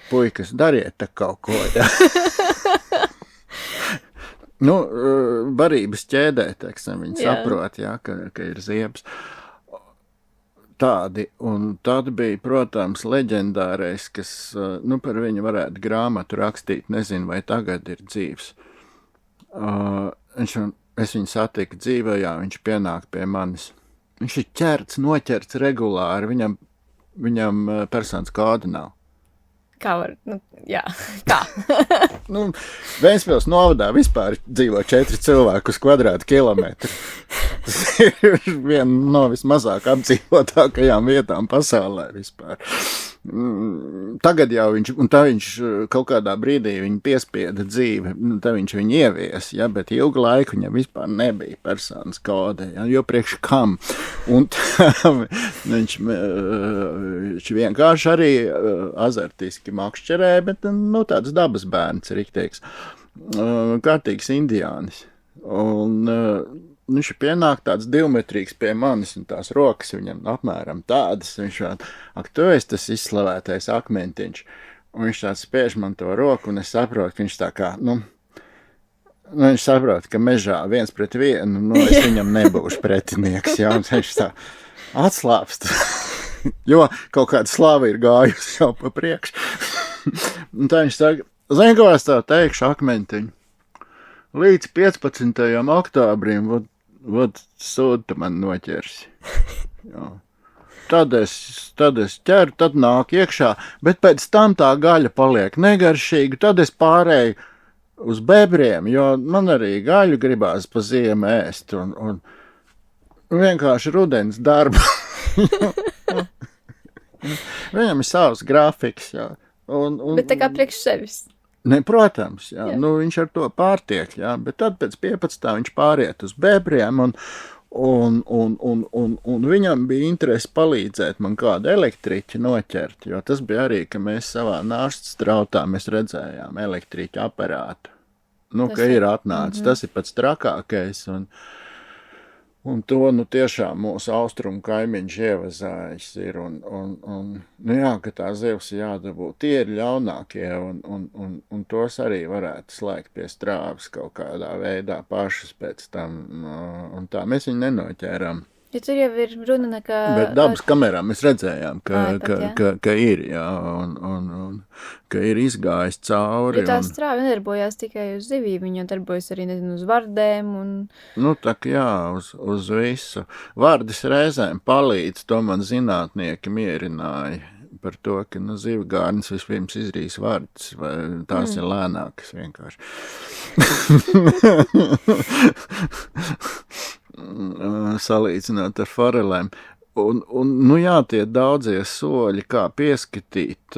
S2: Puikas, dariet tā kaut ko, jā. Barības ķēdē, teiksim, viņi saprot, jā, ka ir ziebs. Tādi, un tad bija, protams, leģendārais, kas, par viņu varētu grāmatu rakstīt, nezinu, vai tagad ir dzīvs. Es viņu satiku dzīvajā, viņš pienāk pie manis. Viņš ir noķerts regulāri, viņam personas koda nav.
S1: Kā var, jā, kā?
S2: Ventspils novadā vispār dzīvo 4 cilvēku uz kvadrātkilometru. Tas ir viena no vismazāk apdzīvotākajām vietām pasaulē vispār. Tagad jau viņš kaut kādā brīdī viņa piespieda dzīvi, tā viņš viņu ievies, ja, bet ilgu laiku viņam vispār nebija personas kode, ja, jo priekš kam. Un viņš vienkārši arī azartiski makšķerē, bet tāds dabas bērns, riktīgs, kārtīgs indiānis. Un viņš pienāk tāds 2-metrīgs pie manis, un tās rokas viņam apmēram tādas, viņš tu esi tas izslavētais akmentiņš, un viņš tāds spiež man to roku, un es saprotu, ka viņš tā kā, viņš saprot, ka mežā 1-1, es viņam nebūšu pretinieks, ja, un viņš tā atslāpst, jo kaut kāda slava ir gājusi jau pa priekš. Un tā viņš saka, zini, ko es tā teikšu, akmentiņu, līdz 15. oktobrim, sūdu man noķersi. Jā. Tad es ķeru, tad nāk iekšā, bet pēc tam tā gaļa paliek negaršīga, tad es pārēju uz bebriem, jo man arī gaļu gribās pa ziemu ēst, un vienkārši rudens darba. Viņam ir savs grafiks, jā.
S1: Bet tā kā priekš sevis.
S2: Ne, protams, jā. Nu, viņš ar to pārtiek, jā, bet tad pēc 15. viņš pāriet uz bebriem, un viņam bija interesi palīdzēt man kādu elektriķi noķert, jo tas bija arī, ka mēs savā nāštas trautā mēs redzējām elektriķu aparātu. Nu, ka ir atnācis, tas ir pats trakākais, un to, nu, tiešām mūsu austrumu kaimiņš ievazājis ir, nu jā, ka tā zivs jādabū, tie ir ļaunākie, un tos arī varētu slēgt pie strāvas kaut kādā veidā pašas pēc tam, un tā mēs viņu nenoķēram.
S1: Ja tur jau ir runa nekā...
S2: Bet dabas kamerā mēs redzējām, ka ir, jā, un ka ir izgājis cauri.
S1: Ja tā strāva nedarbojās tikai uz zivīm, viņa darbojas arī, nezinu, uz vardēm un...
S2: Nu, tā kā jā, uz visu. Vardis reizēm palīdz, to man zinātnieki mierināja par to, ka, nu, zivgārnis vispirms izrīs vardis, vai tās ir lēnākas vienkārši. Salīdzināt ar forelēm. Un, nu jā, tie daudzie soļi, kā pieskatīt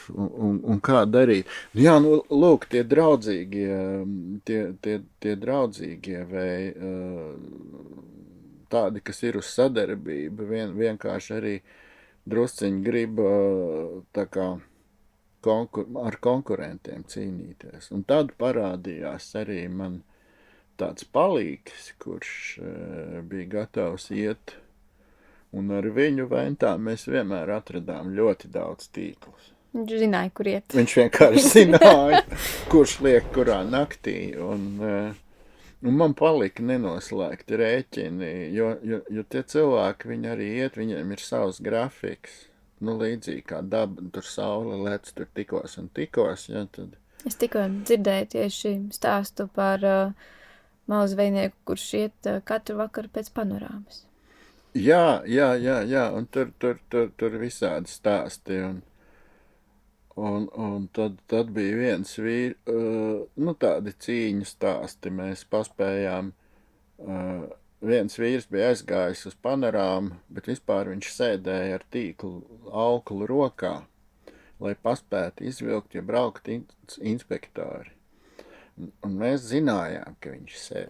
S2: un kā darīt. Jā, nu, lūk, tie draudzīgie vai tādi, kas ir uz sadarbību, vienkārši arī drusciņi grib tā kā ar konkurentiem cīnīties. Un tad parādījās arī man tāds palīgs, kurš bija gatavs iet, un ar viņu ventā mēs vienmēr atradām ļoti daudz tīklus.
S1: Viņš zināja, kur iet.
S2: Viņš vienkārši zināja, kurš liek kurā naktī, un man palika nenoslēgti rēķini, jo tie cilvēki, viņi arī iet, viņiem ir savs grafiks, nu līdzīgi kā daba, tur saule lec, tur tikos un tikos, ja, tad...
S1: Es tikko dzirdēju tieši stāstu par... mauzvejnieku, kurš iet katru vakaru pēc panorāmas.
S2: Jā, un tur visādi stāsti, un tad bija viens nu tādi cīņu stāsti, mēs paspējām, viens vīrs bija aizgājis uz panorāmu, bet vispār viņš sēdēja ar tīklu auklu rokā, lai paspētu izvilkt, ja braukt inspektori. Un mēs zinājām, ka viņš sēd.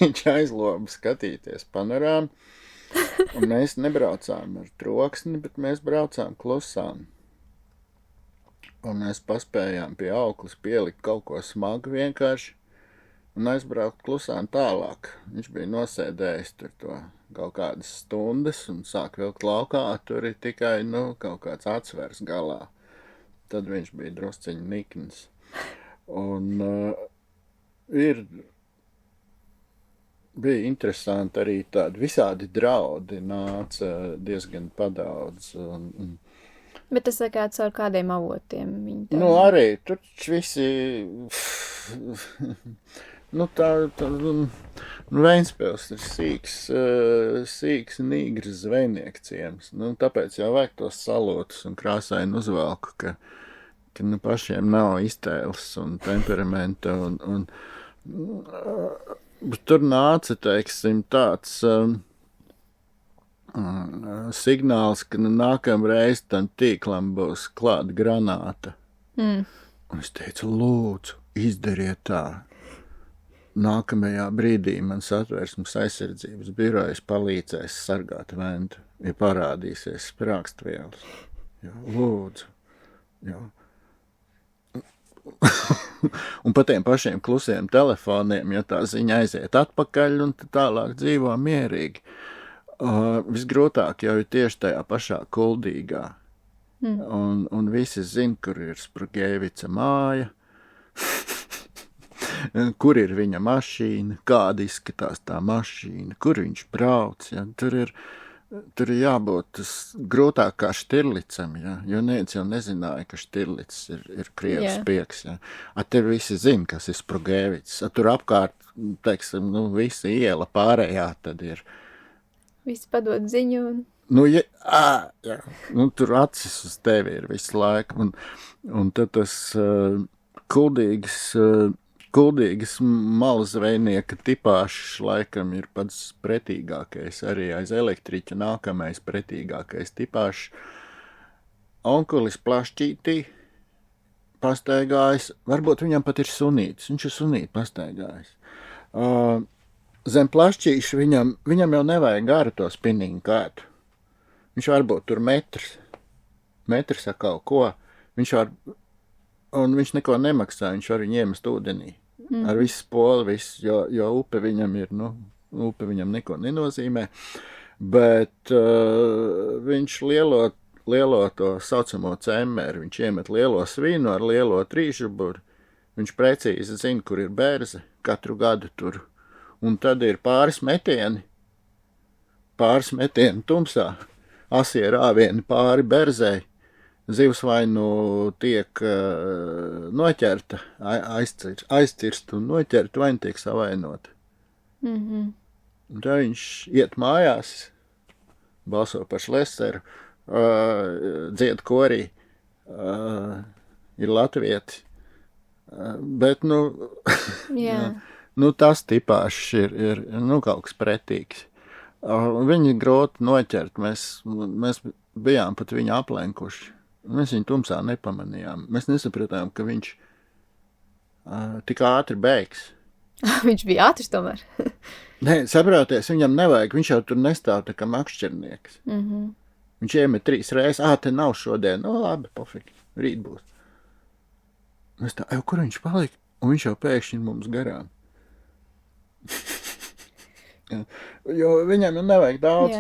S2: Viņš aizloba skatīties panorāmu, un mēs nebraucām ar troksni, bet mēs braucām klusām. Un mēs paspējām pie auklas pielikt kaut ko smagu vienkārši, un aizbraukt klusām tālāk. Viņš bija nosēdējis tur to kaut kādas stundas, un sāk vilkt laukā, tur ir tikai, nu, kaut kāds atsvers galā. Tad viņš bija drusciņi nikns. Un bija interesanti arī tādi visādi draudi nāca diezgan padaudz.
S1: Bet tas kāds ar kādiem avotiem?
S2: Nu, arī tur visi, nu tā Ventspils ir sīks nīgrs zvejnieku ciems. Nu, tāpēc jau vajag tos salotus un krāsainu uzvalku, ka nu, pašiem nav iztēles un temperamenta, un tur nāca, teiksim, tāds signāls, ka nākamreiz tam tīklam būs klāt granāta. Un es teicu, lūdzu, izdariet tā. Nākamajā brīdī man Satversmes aizsardzības birojas palīdzēs sargāt ventu, ja parādīsies sprākstvielas. Jā, lūdzu. Jā. Un pa tiem pašiem klusiem telefoniem, ja tā ziņa aiziet atpakaļ un tālāk dzīvo mierīgi. Visgrūtāk jau ir tieši tajā pašā Kuldīgā. Un visi zin, kur ir Sprugēvica māja, kur ir viņa mašīna, kāda izskatās tā mašīna, kur viņš brauc. Ja? Tur ir jābūt grūtāk kā Štirlicam, ja? Jo neviens jau nezināja, ka Štirlics ir Krievs pieks. Ja? Te visi zina, kas ir Sprugēvics. Tur apkārt, teiksim, nu, visa iela pārējā tad ir.
S1: Visi padod ziņu un...
S2: Nu, ja, nu, tur acis uz tevi ir visu laiku. Un tad tas Kuldīgas malzvejnieka tipāšs laikam ir pats pretīgākais, arī aiz elektriķa nākamais pretīgākais tipāšs. onkulis plašķītī pastaigājis, varbūt viņam pat ir sunītis, viņš ir sunīti pastaigājis. Zem plašķīša viņam jau nevajag garu to spinningu kārtu. Viņš varbūt tur metrs ar kaut ko. Un viņš neko nemaksā, viņš var viņu iemest ūdenī. Ar visu spoli, jo upe viņam ir, upe viņam neko nenozīmē. Bet viņš lielo to saucamo cemmeru, viņš iemet lielo svinu ar lielo trīžuburu. Viņš precīzi zina, kur ir bērze, katru gadu tur. Un tad ir pāris metieni tumsā, asie rāvieni pāri berzei, zivs vai nu tiek noķerta, aizcirst un noķerta, vai nu tiek savainota. Un tad viņš iet mājās, balso par Šleseru, dzied korī, ir latvieti, bet, tas tipāšs ir kaut kas pretīgs. Viņi grūti noķert, mēs bijām pat viņu aplenkuši. Mēs viņu tumsā nepamanījām. Mēs nesapratām, ka viņš tik ātri beigs.
S1: Viņš bija ātrs tomēr.
S2: Nē, saproties, viņam nevajag, viņš jau tur nestāv tā kā makšķernieks. Viņš iemet 3 reizes, te nav šodien, labi, pofīgi, rīt būs. Mēs tā, kur viņš palika? Un viņš jau pēkšņi mums garām. Jo viņam nevajag daudz.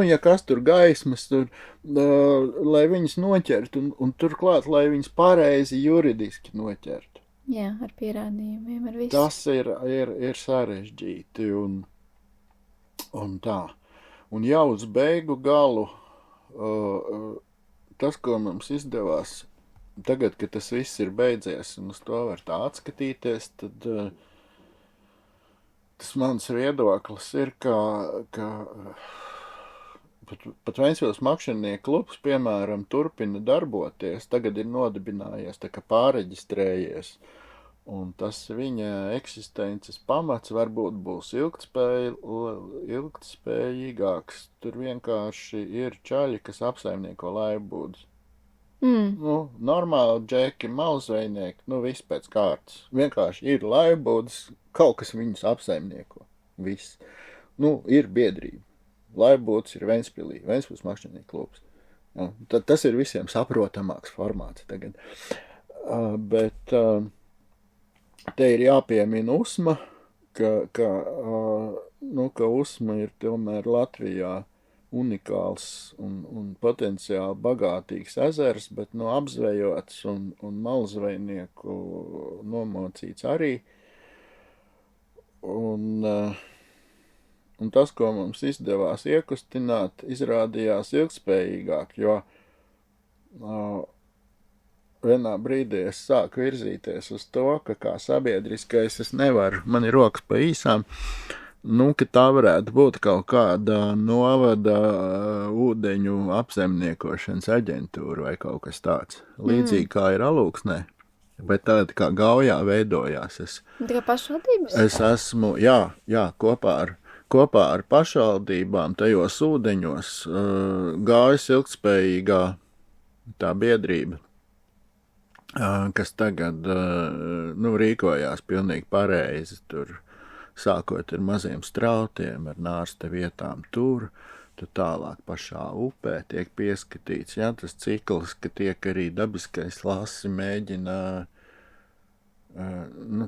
S2: Ja kas tur gaismas, lai viņas noķert, un turklāt, lai viņas pareizi juridiski noķert.
S1: Jā, ar pierādījumiem, ar visu.
S2: Tas ir sarežģīti un tā. Un jau uz beigu galu, tas, ko mums izdevās, tagad, kad tas viss ir beidzies un uz to var tā atskatīties, tad tas mans viedoklis ir, ka pat Ventspils makšķernieku klubs, piemēram, turpina darboties, tagad ir nodibinājies, tā kā pāreģistrējies, un tas viņa eksistences pamats varbūt būs ilgtspējīgāks. Tur vienkārši ir čaļi, kas apsaimnieko laivbūdus. Normāli džeki, malzvejnieki, viss pēc kārtas. Vienkārši ir laivbūdus, kaut kas viņus apsaimnieko. Viss. Ir biedrība. Laivbūdus ir Ventspilī, Ventspils makšķernieku klubs. Tad tas ir visiem saprotamāks formāts tagad. Bet te ir jāpiemina USMA, ka USMA ir tomēr Latvijā unikāls un potenciāli bagātīgs ezers, bet apzvejots un malzvejnieku nomocīts arī. Un tas, ko mums izdevās iekustināt, izrādījās ilgspējīgāk, jo vienā brīdī es sāku virzīties uz to, ka kā sabiedriskais es nevaru, man ir rokas pa īsām, ka tā varētu būt kaut kāda novada ūdeņu apsaimniekošanas aģentūra vai kaut kas tāds. Līdzīgi kā ir Alūksnē, bet tāda kā Gaujā veidojās.
S1: Tā kā pašvaldības?
S2: Es esmu, kopā ar pašvaldībām tajos ūdeņos Gaujas ilgtspējīgā tā biedrība, kas tagad rīkojās pilnīgi pareizi tur, sākot ar maziem strautiem, ar nārsta vietām tur, tad tālāk pašā upē tiek pieskatīts, tas cikls, ka tiek arī dabiskais lasi mēģina,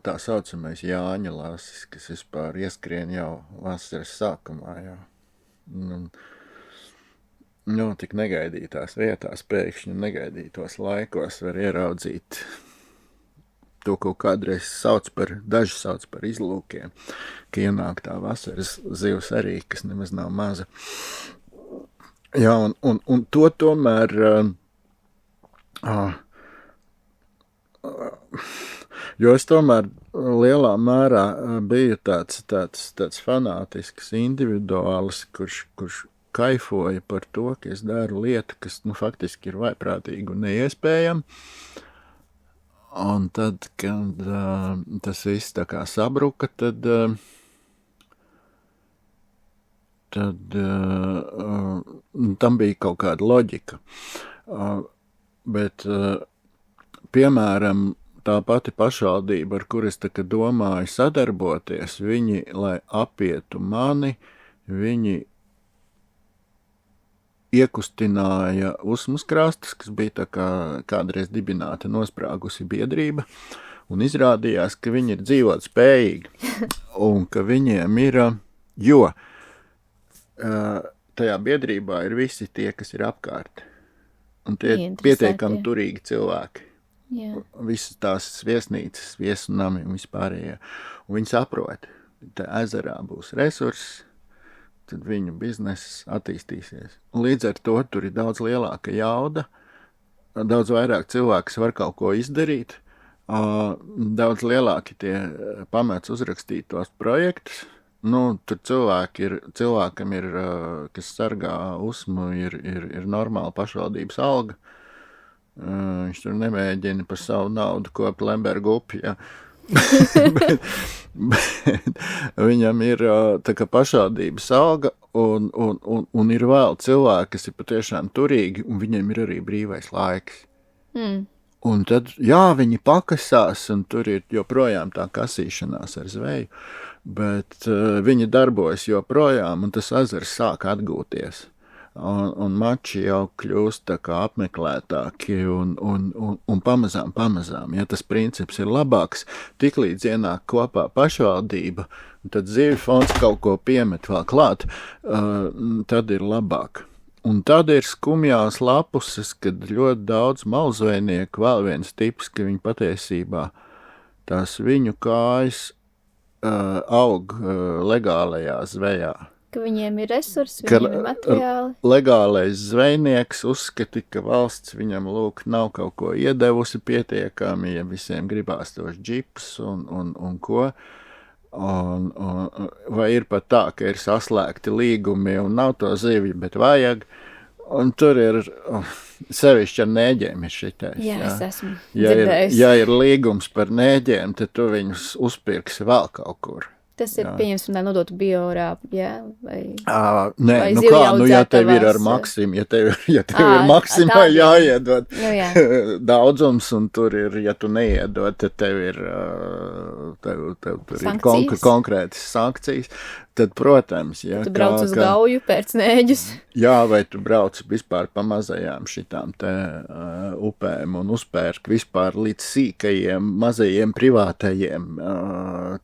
S2: tā saucamais Jāņa lasis, kas vispār ieskrien jau vasaras sākumā, tik negaidītās vietās, pēkšņi negaidītos laikos var ieraudzīt to, ko kādreiz daži sauc par izlūkiem, ka ienāk tā vasaras zivs arī, kas nemaz nav maza. Un to tomēr, jo es tomēr lielā mērā biju tāds fanātisks individuālis, kurš kaifoja par to, ka es daru lietu, kas, faktiski ir vaiprātīgi un neiespējami. Un tad, kad tas viss tā kā sabruka, tad tam bija kaut kāda loģika. bet piemēram, tā pati pašvaldība, ar kur es tagad domāju sadarboties, viņi, lai apietu mani, viņi iekustināja Usmas-Krastas, kas bija tā kā kādreiz dibināta nosprāgusi biedrība, un izrādījās, ka viņi ir dzīvot spējīgi, un ka viņiem ir, jo tajā biedrībā ir visi tie, kas ir apkārt, un tie pietiekami turīgi cilvēki.
S1: Jā.
S2: Visas tās viesnīcas, viesunami un vispārējie. Un viņi saprot, ka ezerā būs resursi, tad viņu bizness attīstīsies. Un līdz ar to tur ir daudz lielāka jauda, daudz vairāk cilvēks var kaut ko izdarīt, daudz lielāki tie pamats uzrakstīt tos projektus. Nu, tur cilvēkam ir, kas sargā Usmu, ir normāla pašvaldības alga. Viņš tur nemēģina par savu naudu kopt Lemberga upi, ja. bet viņam ir tā kā pašvaldības alga un ir vēl cilvēki, kas ir patiešām turīgi, un viņiem ir arī brīvais laiks. Un tad, jā, viņi pakasās, un tur ir joprojām tā kasīšanās ar zveju, bet viņi darbojas joprojām, un tas ezers sāk atgūties. Un mači jau kļūst tā kā apmeklētāki un pamazām, ja tas princips ir labāks, tiklīdz ienāk kopā pašvaldība, tad zivju fonds kaut ko piemet vēl klāt, tad ir labāk. Un tad ir skumjās lapuses, kad ļoti daudz malzvejnieku, vēl viens tips, ka viņi patiesībā tās viņu kājas aug legālajā zvejā.
S1: Ka viņiem ir resursi, viņiem ir materiāli.
S2: Legālais zvejnieks uzskata, ka valsts viņam nav kaut ko iedevusi pietiekami, ja visiem gribās tos džipus un ko. Vai ir pat tā, ka ir saslēgti līgumi un nav to zivju, bet vajag. Un tur ir sevišķi ar nēģiem ir šitais.
S1: Jā, es esmu dzirdējusi.
S2: Ja ir līgums par nēģiem, tad tu viņus uzpirksi vēl kaut kur.
S1: Tas ir pieņems un nodotu biorāpu, jā?
S2: Nē, nu kā, ja tev ir ar Maksimu, ja tev ir Maksimai jāiedod daudzums, un tur ir, ja tu neiedod, tad tev ir konkrētas sankcijas, tad, protams, ja.
S1: Tu brauc uz Gauju pēc nēģus.
S2: Jā, vai tu brauc vispār pa mazajām šitām te upēm un uzpērk vispār līdz sīkajiem, mazajiem privātajiem,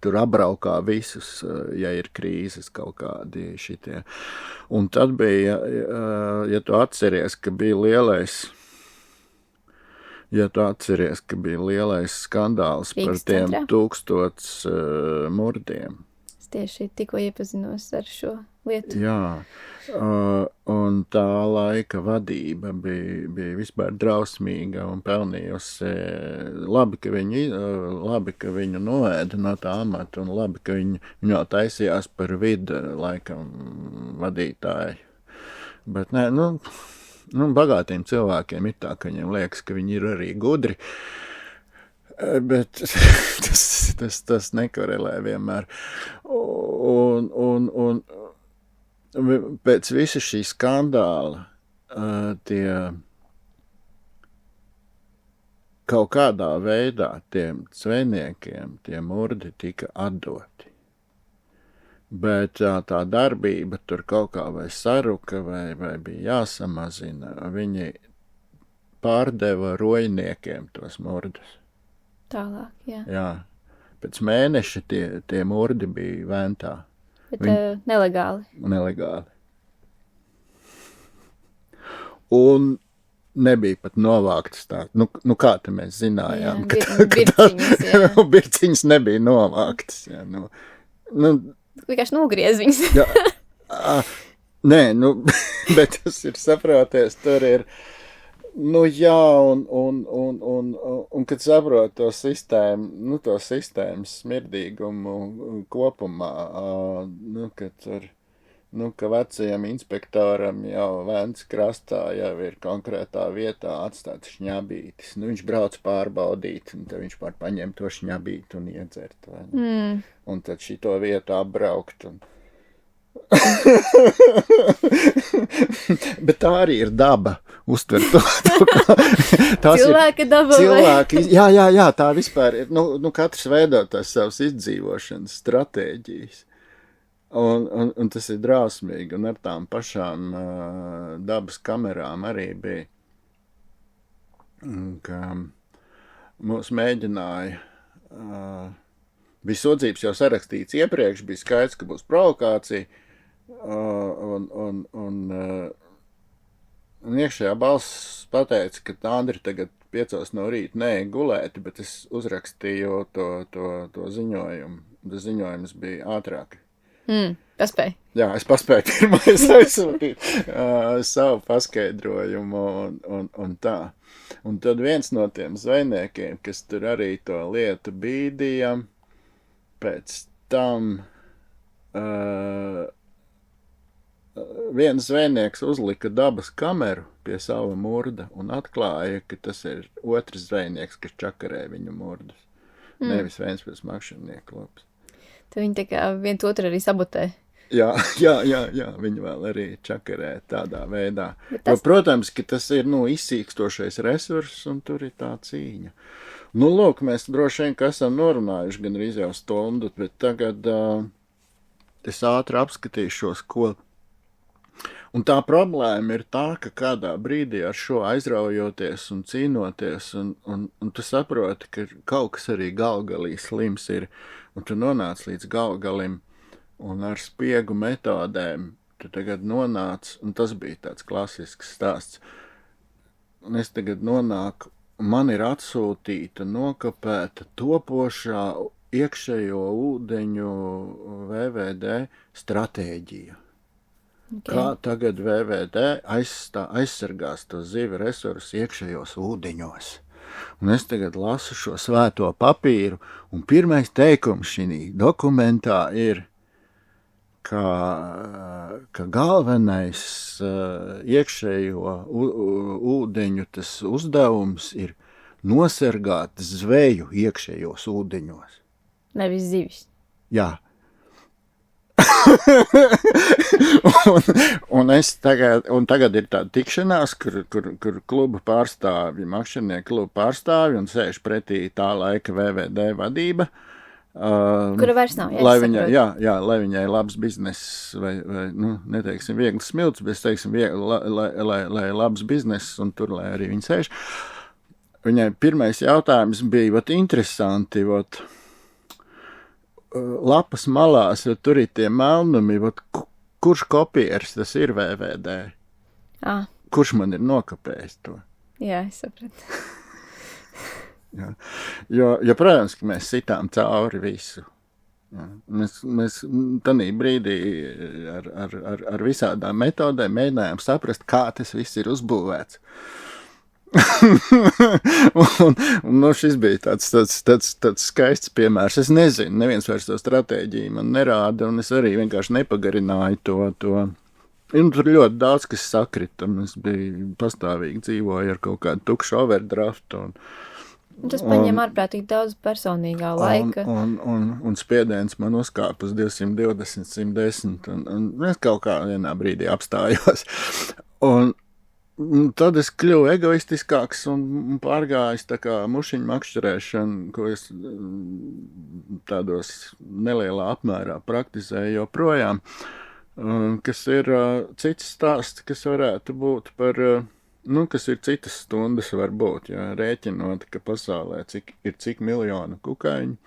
S2: tur apbraukā visus, ja ir krīzes kaut kādi šitie. Un tad bija, ja tu atceries, ka bija lielais skandāls par tiem 1000 murdiem.
S1: Tieši tikko iepazinos ar šo lietu.
S2: Jā, un tā laika vadība bija vispār drausmīga un pelnījusi labi, ka viņu noēda no tā amata, un labi, ka viņu jau taisījās par vidu laikam vadītāju. Bet nē, bagātiem cilvēkiem ir tā, ka viņiem liekas, ka viņi ir arī gudri. Bet tas nekorelē vienmēr. Un pēc visa šī skandāla tie kaut kādā veidā tiem zvejniekiem tie murdi tika atdoti. Bet tā darbība tur kaut kā vai saruka vai bija jāsamazina. Viņi pārdeva rojniekiem tos murdus.
S1: Tālāk, jā.
S2: Jā. Pēc mēneša tie murdi bija Ventā.
S1: Bet nelegāli.
S2: Nelegāli. Un nebija pat novāktas tā. Nu kā te mēs zinājām?
S1: Birciņas, jā.
S2: Birciņas nebija novāktas, jā.
S1: Vienkārši nogriez viņas.
S2: Jā. Nē, bet tas ir saproties, tur ir. Jā, un kad saprot to sistēmas smirdīgumu kopumā, ka tur, ka vecajam inspektoram jau Ventas krastā jau ir konkrētā vietā atstāts šņabītis. Viņš brauc pārbaudīt, un tad viņš paņem to šņabīti un iedzert. Un tad šito vietu apbraukt. Bet tā arī ir daba. uztver to
S1: cilvēka daba.
S2: Cilvēki, jā, tā vispār ir, katrs veido tās savas izdzīvošanas stratēģijas. Un tas ir drausmīgi, un ar tām pašām dabas kamerām arī bija, ka mūs mēģināja, bija sūdzības jau sarakstīts iepriekš, bija skaidrs, ka būs provokācija, un iekšējā balss pateica, ka Andri tagad 5 no rīta neej gulēti, bet es uzrakstīju to ziņojumu. Tas ziņojums bija ātrāk.
S1: Paspēj.
S2: Jā, es paspēju pirmais aizsūtīt savu paskaidrojumu un tā. Un tad viens no tiem zvejniekiem, kas tur arī to lietu bīdīja, pēc tam viens zvejnieks uzlika dabas kameru pie sava murda un atklāja, ka tas ir otrs zvejnieks, kas čakarē viņu murdus. Nevis Ventspils makšķernieku lops.
S1: Tad viņi tā kā viens otru arī sabotē.
S2: Jā, viņi vēl arī čakarē tādā veidā. Jo, protams, ka tas ir, izsīkstošais resurss, un tur ir tā cīņa. Lūk, mēs droši vien, ka esam norunājuši gan arī jau stundu, bet tagad es ātri apskatīšos, ko. Un tā problēma ir tā, ka kādā brīdī ar šo aizraujoties un cīnoties, un tu saproti, ka kaut kas arī galgalī slims ir, un tu nonāc līdz galgalim, un ar spiegu metodēm tu tagad nonāc, un tas bija tāds klasisks stāsts. Un es tagad nonāku, man ir atsūtīta, nokapēta topošā iekšējo ūdeņu VVD stratēģija. Okay. Kā tagad VVD aizsargās to zivi resursu iekšējos ūdeņos. Un es tagad lasu šo svēto papīru, un pirmais teikums šī dokumentā ir, ka galvenais iekšējo ūdeņu tas uzdevums ir nosargāt zveju iekšējos ūdeņos.
S1: Nevis zivis.
S2: Jā. un tagad ir tāda tikšanās, kur kluba pārstāvi, makšķernieku kluba pārstāvi, un sēž pretī tā laika VVD vadība.
S1: Kura vairs nav,
S2: lai viņai labs bizness, vai neteiksim viegls smilts, bet teiksim, lai labs bizness, un tur, lai arī viņi sēž. Viņai pirmais jautājums bija, interesanti, lapas malās, tur ir tie melnumi, kurš kopieris tas ir VVD? Kurš man ir nokapējis to?
S1: Jā, es sapratu.
S2: Jā. Jo, protams, ka mēs sitām cauri visu. Jā. Mēs tanī brīdī ar visādām metodēm mēģinājām saprast, kā tas viss ir uzbūvēts. un šis bija tāds skaists piemērs. Es nezinu, neviens vairs to stratēģiju man nerāda, un es arī vienkārši nepagarināju to. Un tur ļoti daudz, kas sakrita. Es biju pastāvīgi dzīvoju ar kaut kādu tukšu overdraftu.
S1: Tas paņem ārprātīgi daudz personīgā laika.
S2: Un spiediens man uzkāpa uz 220, 110, un es kaut kā vienā brīdī apstājos. Un tad es kļuvu egoistiskāks un pārgājis tā kā mušiņu makšķerēšanu, ko es tādos nelielā apmērā praktizēju joprojām, kas ir cits stāsts, kas varētu būt par, kas ir citas stundas varbūt, ja, rēķinot, ka pasaulē ir cik miljonu kukaiņu,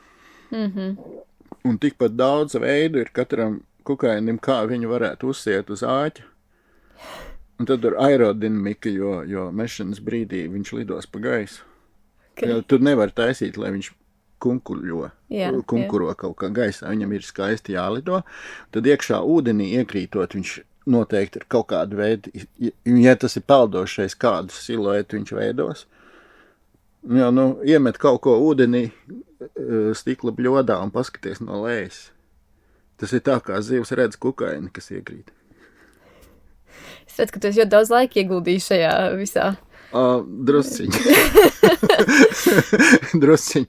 S2: un tikpat daudz veidu ir katram kukainim, kā viņu varētu uzsiet uz āķa. Un tad ir aerodinamika, jo mešanas brīdī viņš lidos pa gaisu. Okay. Tur nevar taisīt, lai viņš kunkuro kaut kā gaisā. Viņam ir skaisti jālido. Tad iekšā ūdenī iekrītot, viņš noteikti ir kaut kādu veidu, ja tas ir peldošais, kādu siluetu viņš veidos. Jā, iemet kaut ko ūdenī, stikla bļodā un paskaties no lejas. Tas ir tā, kā zivs redz kukaini, kas iekrīt.
S1: Es redzu, ka tu esi ļoti daudz laika ieguldījis šajā visā.
S2: Drusciņi. Drusciņi.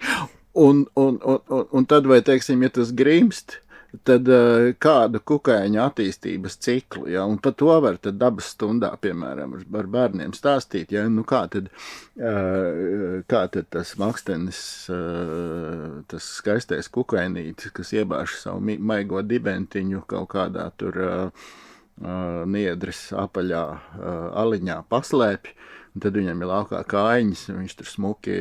S2: Un tad, vai teiksim, ja tas grimst, tad kādu kukaiņu attīstības ciklu, ja, un par to var tad dabas stundā, piemēram, ar bērniem stāstīt, ja, nu kā tad tas makstenis, tas skaistais kukainītis, kas iebāž savu maigo dibentiņu kaut kādā tur niedres apaļā aliņā paslēpj, un tad viņam ir laukā kājiņas, un viņš tur smuki,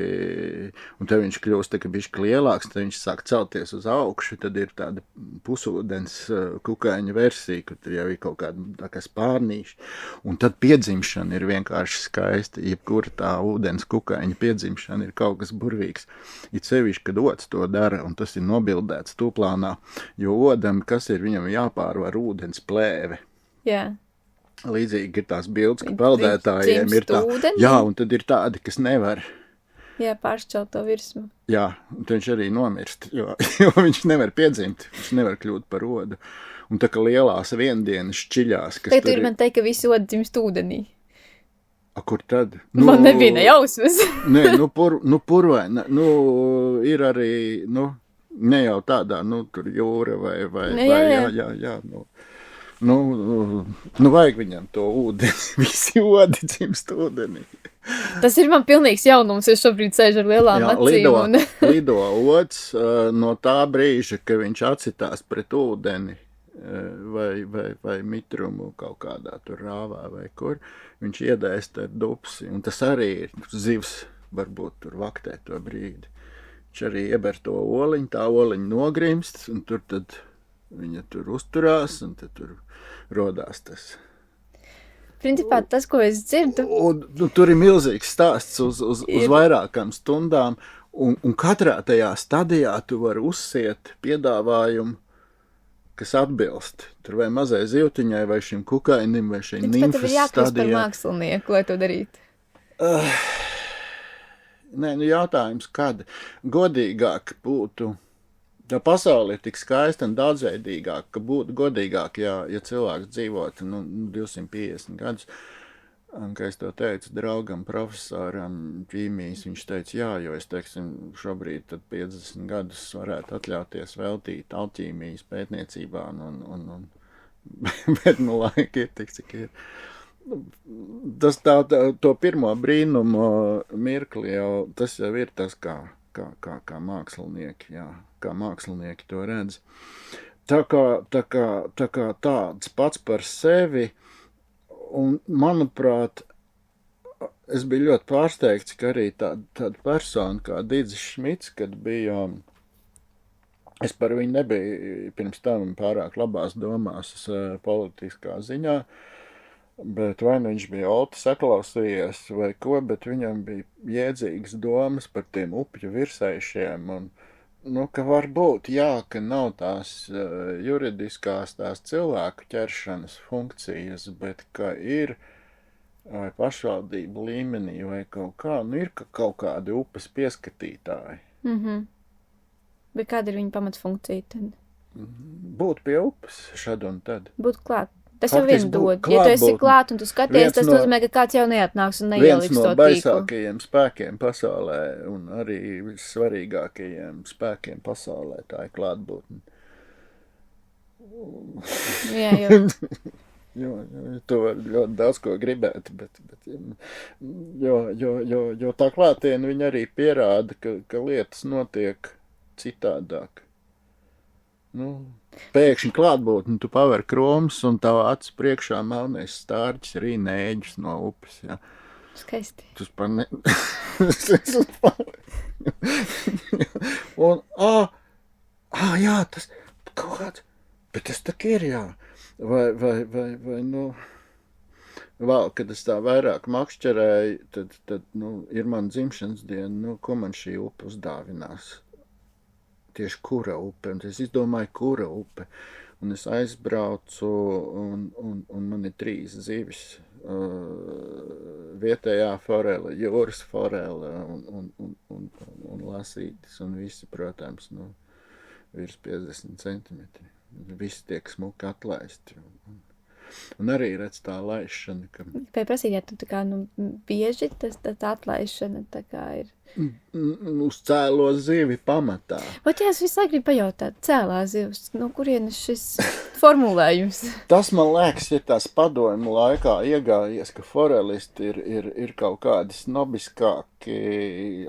S2: un tad viņš kļūst tā, ka bišķi lielāks, tad viņš sāk celties uz augšu, tad ir tāda pusūdens kukaiņa versija, kur tur jau ir kaut kāda tā kā spārnīši, un tad piedzimšana ir vienkārši skaista, jebkura tā ūdens kukaiņa piedzimšana ir kaut kas burvīgs. It sevišķi, kad ods to dara, un tas ir nobildēts tūplānā, jo odam, kas ir, viņam jāpārvar ūdens plēve.
S1: Jā.
S2: Līdzīgi ir tās bildes, ka peldētājiem ir tā, jā, un tad ir tādi, kas nevar.
S1: Jā, pāršķelt to virsmu.
S2: Jā, un viņš arī nomirst, jo viņš nevar piedzimt, viņš nevar kļūt par odu. Un tā kā lielās viendienas šķiļās, kas
S1: Tagad tur ir man teikt, ka visi odi dzimst ūdenī.
S2: A, kur tad?
S1: Man nebija nejausmas.
S2: Nē, purvaina, ir arī, ne jau tādā, tur jūra vai jā, vajag viņam to ūdeni, visi odi dzimst ūdenī.
S1: Tas ir man pilnīgs jaunums, es šobrīd sēžu ar lielām acīm.
S2: Lido ods no tā brīža, ka viņš acitās pret ūdeni vai mitrumu kaut kādā tur rāvā vai kur, viņš iedēst ar dupsi, un tas arī ir zivs, varbūt tur vaktē to brīdi. Viņš arī ieber to oliņu, tā oliņa nogrimst, un tur tad viņa tur uzturās, un tad tur rodās tas.
S1: Principā tas, ko es dzirdu...
S2: Tur ir milzīgs stāsts uz vairākām stundām, un katrā tajā stadijā tu vari uzsiet piedāvājumu, kas atbilst. Tur vai mazai zivtiņai, vai šim kukainim, vai šim nimfas stadijā. Tev ir jākļūst par mākslinieku, lai to darītu. Nē, jautājums, kad godīgāk būtu... Ja pasaule ir tik skaista un daudzveidīgāk, ka būtu godīgāk, ja cilvēks dzīvotu 250 gadus. Un, kā es to teicu draugam, profesoram ķīmijas, viņš teica, jā, jo es, teiksim, šobrīd tad 50 gadus varētu atļauties veltīt alķīmijas pētniecībā, bet laika ir tik, cik ir. Tas to pirmo brīnumu mirkli jau, tas jau ir tas, kā mākslinieki, jā. Kā mākslinieki to redz. Tā kā tāds pats par sevi, un, manuprāt, es biju ļoti pārsteigts, ka arī tāda persona kā Dīdzis Šmits, kad bija, es par viņu nebiju pirms tam pārāk labās domās politiskā ziņā, bet vai viņš bija Olti saklausījies vai ko, bet viņam bija jēdzīgas domas par tiem upju virsējušiem, un ka varbūt, jā, ka nav tās juridiskās tās cilvēku ķeršanas funkcijas, bet ka ir vai pašvaldību līmenī vai kaut kā, ir kaut kādi upes pieskatītāji.
S1: Mhm. Bet kāda ir viņa pamatfunkcija tad?
S2: Būt pie upes šad un tad.
S1: Būt klāt. Tas jau vien dod. Ja tu esi klāt un tu skaties, tas nozīmē, ka kāds jau neatnāks un neieliks to tīklu.
S2: Viens no baisākajiem spēkiem pasaulē un arī vissvarīgākajiem spēkiem pasaulē tā ir klātbūtne.
S1: Jā.
S2: Jo, tu var ļoti daudz ko gribēt, bet jo tā klātiena viņa arī pierāda, ka lietas notiek citādāk. Pēkšņi klātbūtni, tu paver kromus un tava acis priekšā melnais stārķis arī nēģis no upes, jā.
S1: Skaisti.
S2: Tas par ne... un, jā, tas kaut kāds, bet tas tak ir, jā. Vai, vēl, kad es tā vairāk makšķerēju, tad ir man dzimšanas diena, ko man šī upe uzdāvinās. Tieši kura upe, un es izdomāju, kura upe, un es aizbraucu, un man ir 3 zivis, vietējā forele, jūras forele, un lasītis, un visi, protams, virs 50 centimetri. Visi tiek smuki atlaisti, Un arī redz tā laišana, ka...
S1: Vai prasīt, ja tu tā kā, bieži tā atlaišana tā kā ir?
S2: Uz cēlo zivi pamatā.
S1: Ot, jā, es visu laiku gribu pajautāt, cēlā zivs, no kurienes šis formulējums?
S2: Tas, man liekas, ir tās padomju laikā iegājies, ka forelisti ir kaut kādi snobiskāki,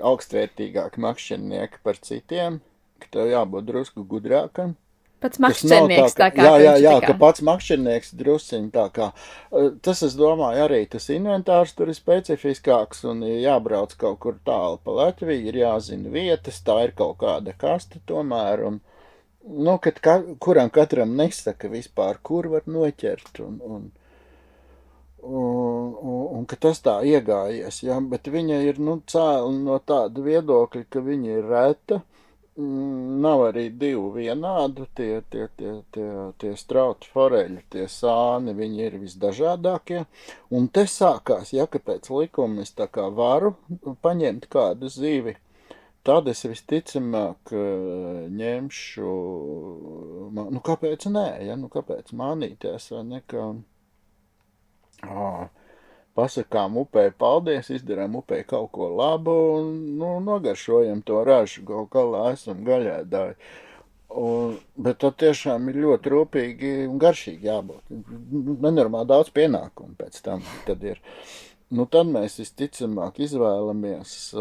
S2: augstvērtīgāki makšķernieki par citiem, ka tev jābūt drusku gudrākam.
S1: Pats makšķernieks tā kā.
S2: Jā, ka pats makšķernieks drusciņ tā kā. Tas, es domāju, arī tas inventārs tur ir specifiskāks un jābrauc kaut kur tālu pa Latviju, ir jāzina vietas, tā ir kaut kāda kasta tomēr, un, kad katram nesaka vispār, kur var noķert, un ka tas tā iegājies, jā, bet viņa ir, cēla no tāda viedokļa, ka viņa ir reta. Nav arī divu vienādu, tie strauti foreļi, tie sāni, viņi ir visdažādākie, un te sākās, ja, ka pēc likuma es tā kā varu paņemt kādu zivi, tad es visticamāk ņemšu, kāpēc nē, ja, kāpēc mānīties, vai nekā, pasakām upē paldies, izdarām upē kaut ko labu un, nogaršojam to ražu, kaut galā esam gaļēdāji. Bet tad tiešām ir ļoti rūpīgi un garšīgi jābūt. Nenormāli daudz pienākumu pēc tam tad ir. Tad mēs visticamāk izvēlamies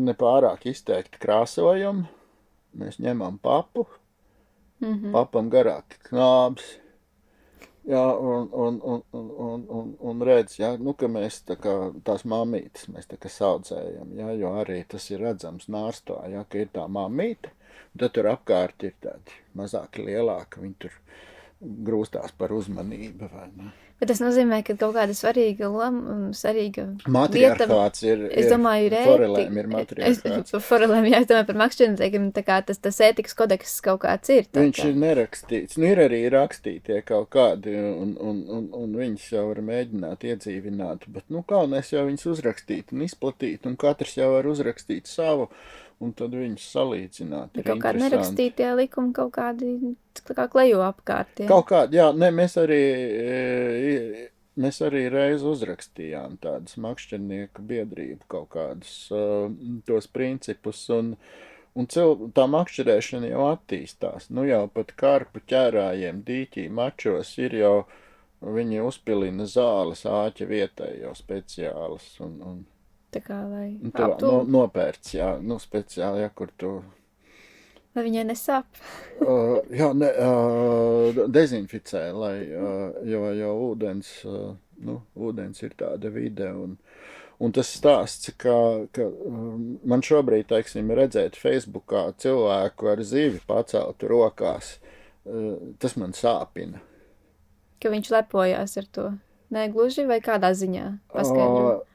S2: nepārāk izteikti krāsojumu. Mēs ņemam papu, papam garāk knābs. Jā, un redz, jā, ka mēs tā kā tās mammītes, mēs tā kā saudzējam, jā, jo arī tas ir redzams nārstā, jā, ka ir tā mammīte, un tad tur apkārt ir tādi mazāki lielāki, viņi tur grūstās par uzmanību, vai ne?
S1: Bet tas nozīmē, ka kaut kāda svarīga
S2: matriarchāts
S1: vieta, es domāju,
S2: forelēm ir matriarchāts.
S1: Forelēm, jā, es domāju par makšķerniekiem, tā kā tas ētikas kodeks kaut kāds ir.
S2: Viņš ir nerakstīts, ir arī rakstītie kaut kādi, un viņus jau var mēģināt iedzīvināt, bet, galvenais jau viņus uzrakstīt un izplatīt, un katrs jau var uzrakstīt savu, un tad viņus salīdzināt. Ir
S1: kaut kādi nerakstītie likumi, kaut kādi kā klejo apkārt. Jā.
S2: Kaut kādi, jā, mēs arī reiz uzrakstījām tādas makšķernieku biedrību kaut kādus tos principus, un tā makšķerēšana jau attīstās. Jau pat karpu ķērājiem dīķī mačos ir jau, viņi uzpilina zāles āķa vietai jau speciālas, un
S1: tā kā, lai
S2: nopērts, jā, speciāli, ja, kur tu...
S1: Lai viņai nesāp?
S2: Jā, dezinficē, lai, jo ūdens ir tāda vide, un tas stāsts, ka man šobrīd, teiksim, redzēt Facebookā cilvēku ar zivi paceltu rokās, tas man sāpina.
S1: Ka viņš lepojās ar to? Nē, gluži vai kādā ziņā? Paskaidro.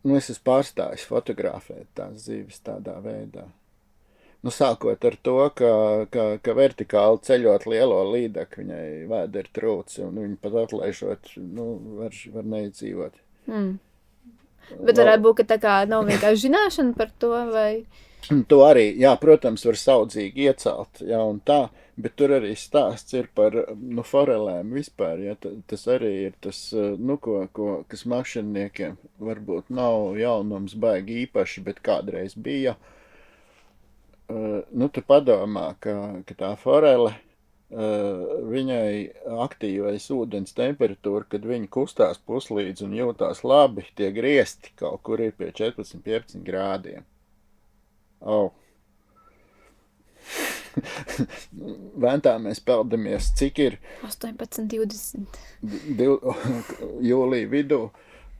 S2: Es esmu pārstājis fotografēt tās zivis tādā veidā. Sākot ar to, ka vertikāli ceļot lielo līdeku, viņai vēda ir trūci, un viņi pat atlaižot, var neizdzīvot.
S1: Bet varētu būt, ka tā kā nav vienkārši zināšana par to, vai...
S2: To arī, jā, protams, var saudzīgi iecelt, jā, un tā, bet tur arī stāsts ir par, forelēm vispār, jā, tas arī ir tas, kas makšķerniekiem varbūt nav jaunums baigi īpaši, bet kādreiz bija. Tu padomā, ka tā forele, viņai aktīvais ūdens temperatūra, kad viņa kustās puslīdz un jūtās labi, tie griesti kaut kur ir pie 14-15 grādiem. Ventā mēs peldamies, cik ir
S1: 18-20
S2: jūlija vidū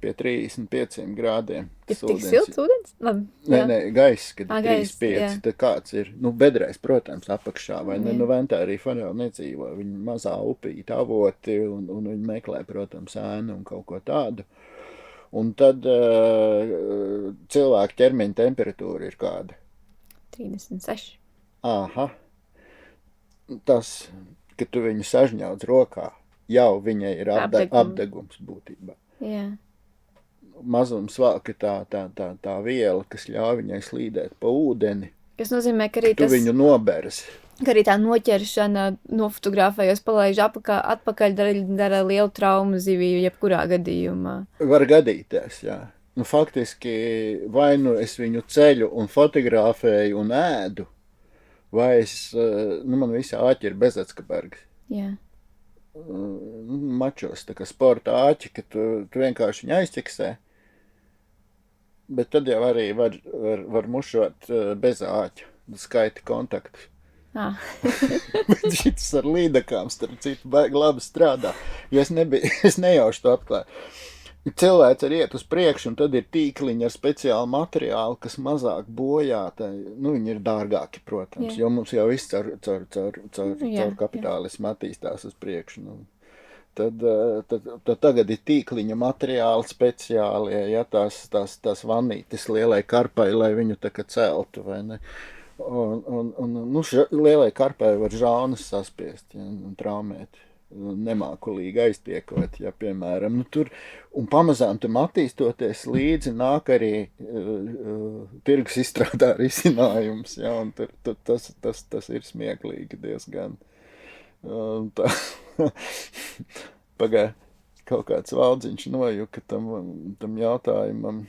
S2: pie 35 grādiem.
S1: Ir tik silts ūdens? Labi,
S2: nē, gaiss, kad 35, tad kāds ir, bedrēs, protams, apakšā, vai ne, ventā arī foreli nedzīvo, viņi mazā upīta avoti, un viņi meklē, protams, ēnu un kaut ko tādu. Un tad cilvēka ķermeņa temperatūra ir kāda?
S1: 36.
S2: Aha. Tas, ka tu viņu sažņaudz rokā, jau viņai ir apdegums būtībā.
S1: Jā.
S2: Mazums vāka tā viela, kas ļauj viņai slīdēt pa ūdeni,
S1: Kas nozīmē, ka arī
S2: tu viņu nobersi.
S1: Ka arī tā noķeršana, nofotografējos, palaiž atpakaļ, dara lielu traumu ziviju, jebkurā gadījumā.
S2: Var gadīties, jā. Nu, faktiski, vai nu es viņu ceļu un fotografēju un ēdu, vai man visi āķi ir bezatskabergi.
S1: Jā.
S2: Mačos, tā kā sporta āķi, ka tu vienkārši viņu aizķiksē, bet tad jau arī var mušot bez āķa, skaiti kontaktus. Bet šis ar līdakām, starp citu, baigi labi strādā, jo es nejaušu to atklāju. Cilvēks iet uz priekšu, un tad ir tīkliņi ar speciālu materiālu, kas mazāk bojā, viņi ir dārgāki, protams, jo mums jau viss caur kapitālismu attīstās uz priekšu. Tad tagad ir tīkliņa materiāli speciāli, ja tās vannītes lielai karpai, lai viņu tā kā celtu, vai ne? Lielai karpai var žaunas saspiest, ja, un traumēt. Nemākulīgi aiztiekot, ja, piemēram, tur, un pamazām tam attīstoties līdzi nāk arī tirgus izstrādā risinājums, ja, un tas ir smieklīgi diezgan. Pagāj, kaut kāds valdziņš nojuka tam jautājumam.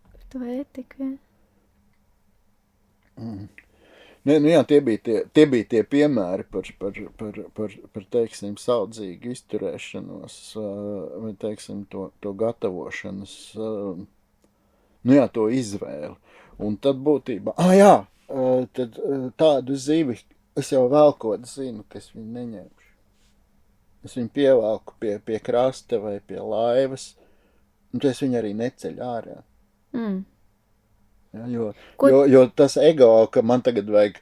S1: Par to ētiku, ja?
S2: Jā, tie bija tie piemēri par teiksim, saudzīgu izturēšanos, vai, teiksim, to gatavošanas, to izvēli. Un tad būtībā, tad tādu zivi, es jau velkot zinu, ka es viņu neņemšu. Es viņu pievelku pie krasta vai pie laivas, un tad es viņu arī neceļu ārā. Ja, jo tas ego, ka man tagad vajag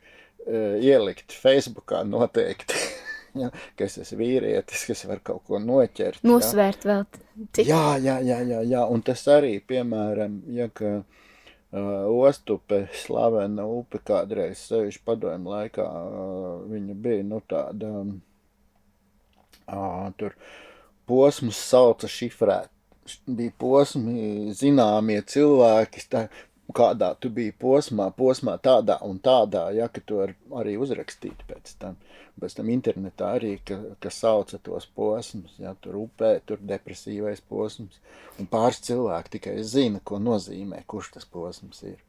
S2: ielikt Facebookā noteikti, ja, ka es esmu vīrietis, kas var kaut ko noķert.
S1: Nosvērt vēl cik.
S2: Jā, un tas arī, piemēram, ja ka Ostupe, slavena upe kādreiz sevišķi padomju laikā, viņa bija, tāda, tur posmus sauca šifrēt. Bija posmi, zināmie cilvēki, kādā tu biji posmā tādā un tādā, ja, ka tu arī uzrakstīt pēc tam internetā arī, ka sauca tos posmus, ja, tur upē, tur depresīvais posms, un pāris cilvēki tikai zina, ko nozīmē, kurš tas posms ir.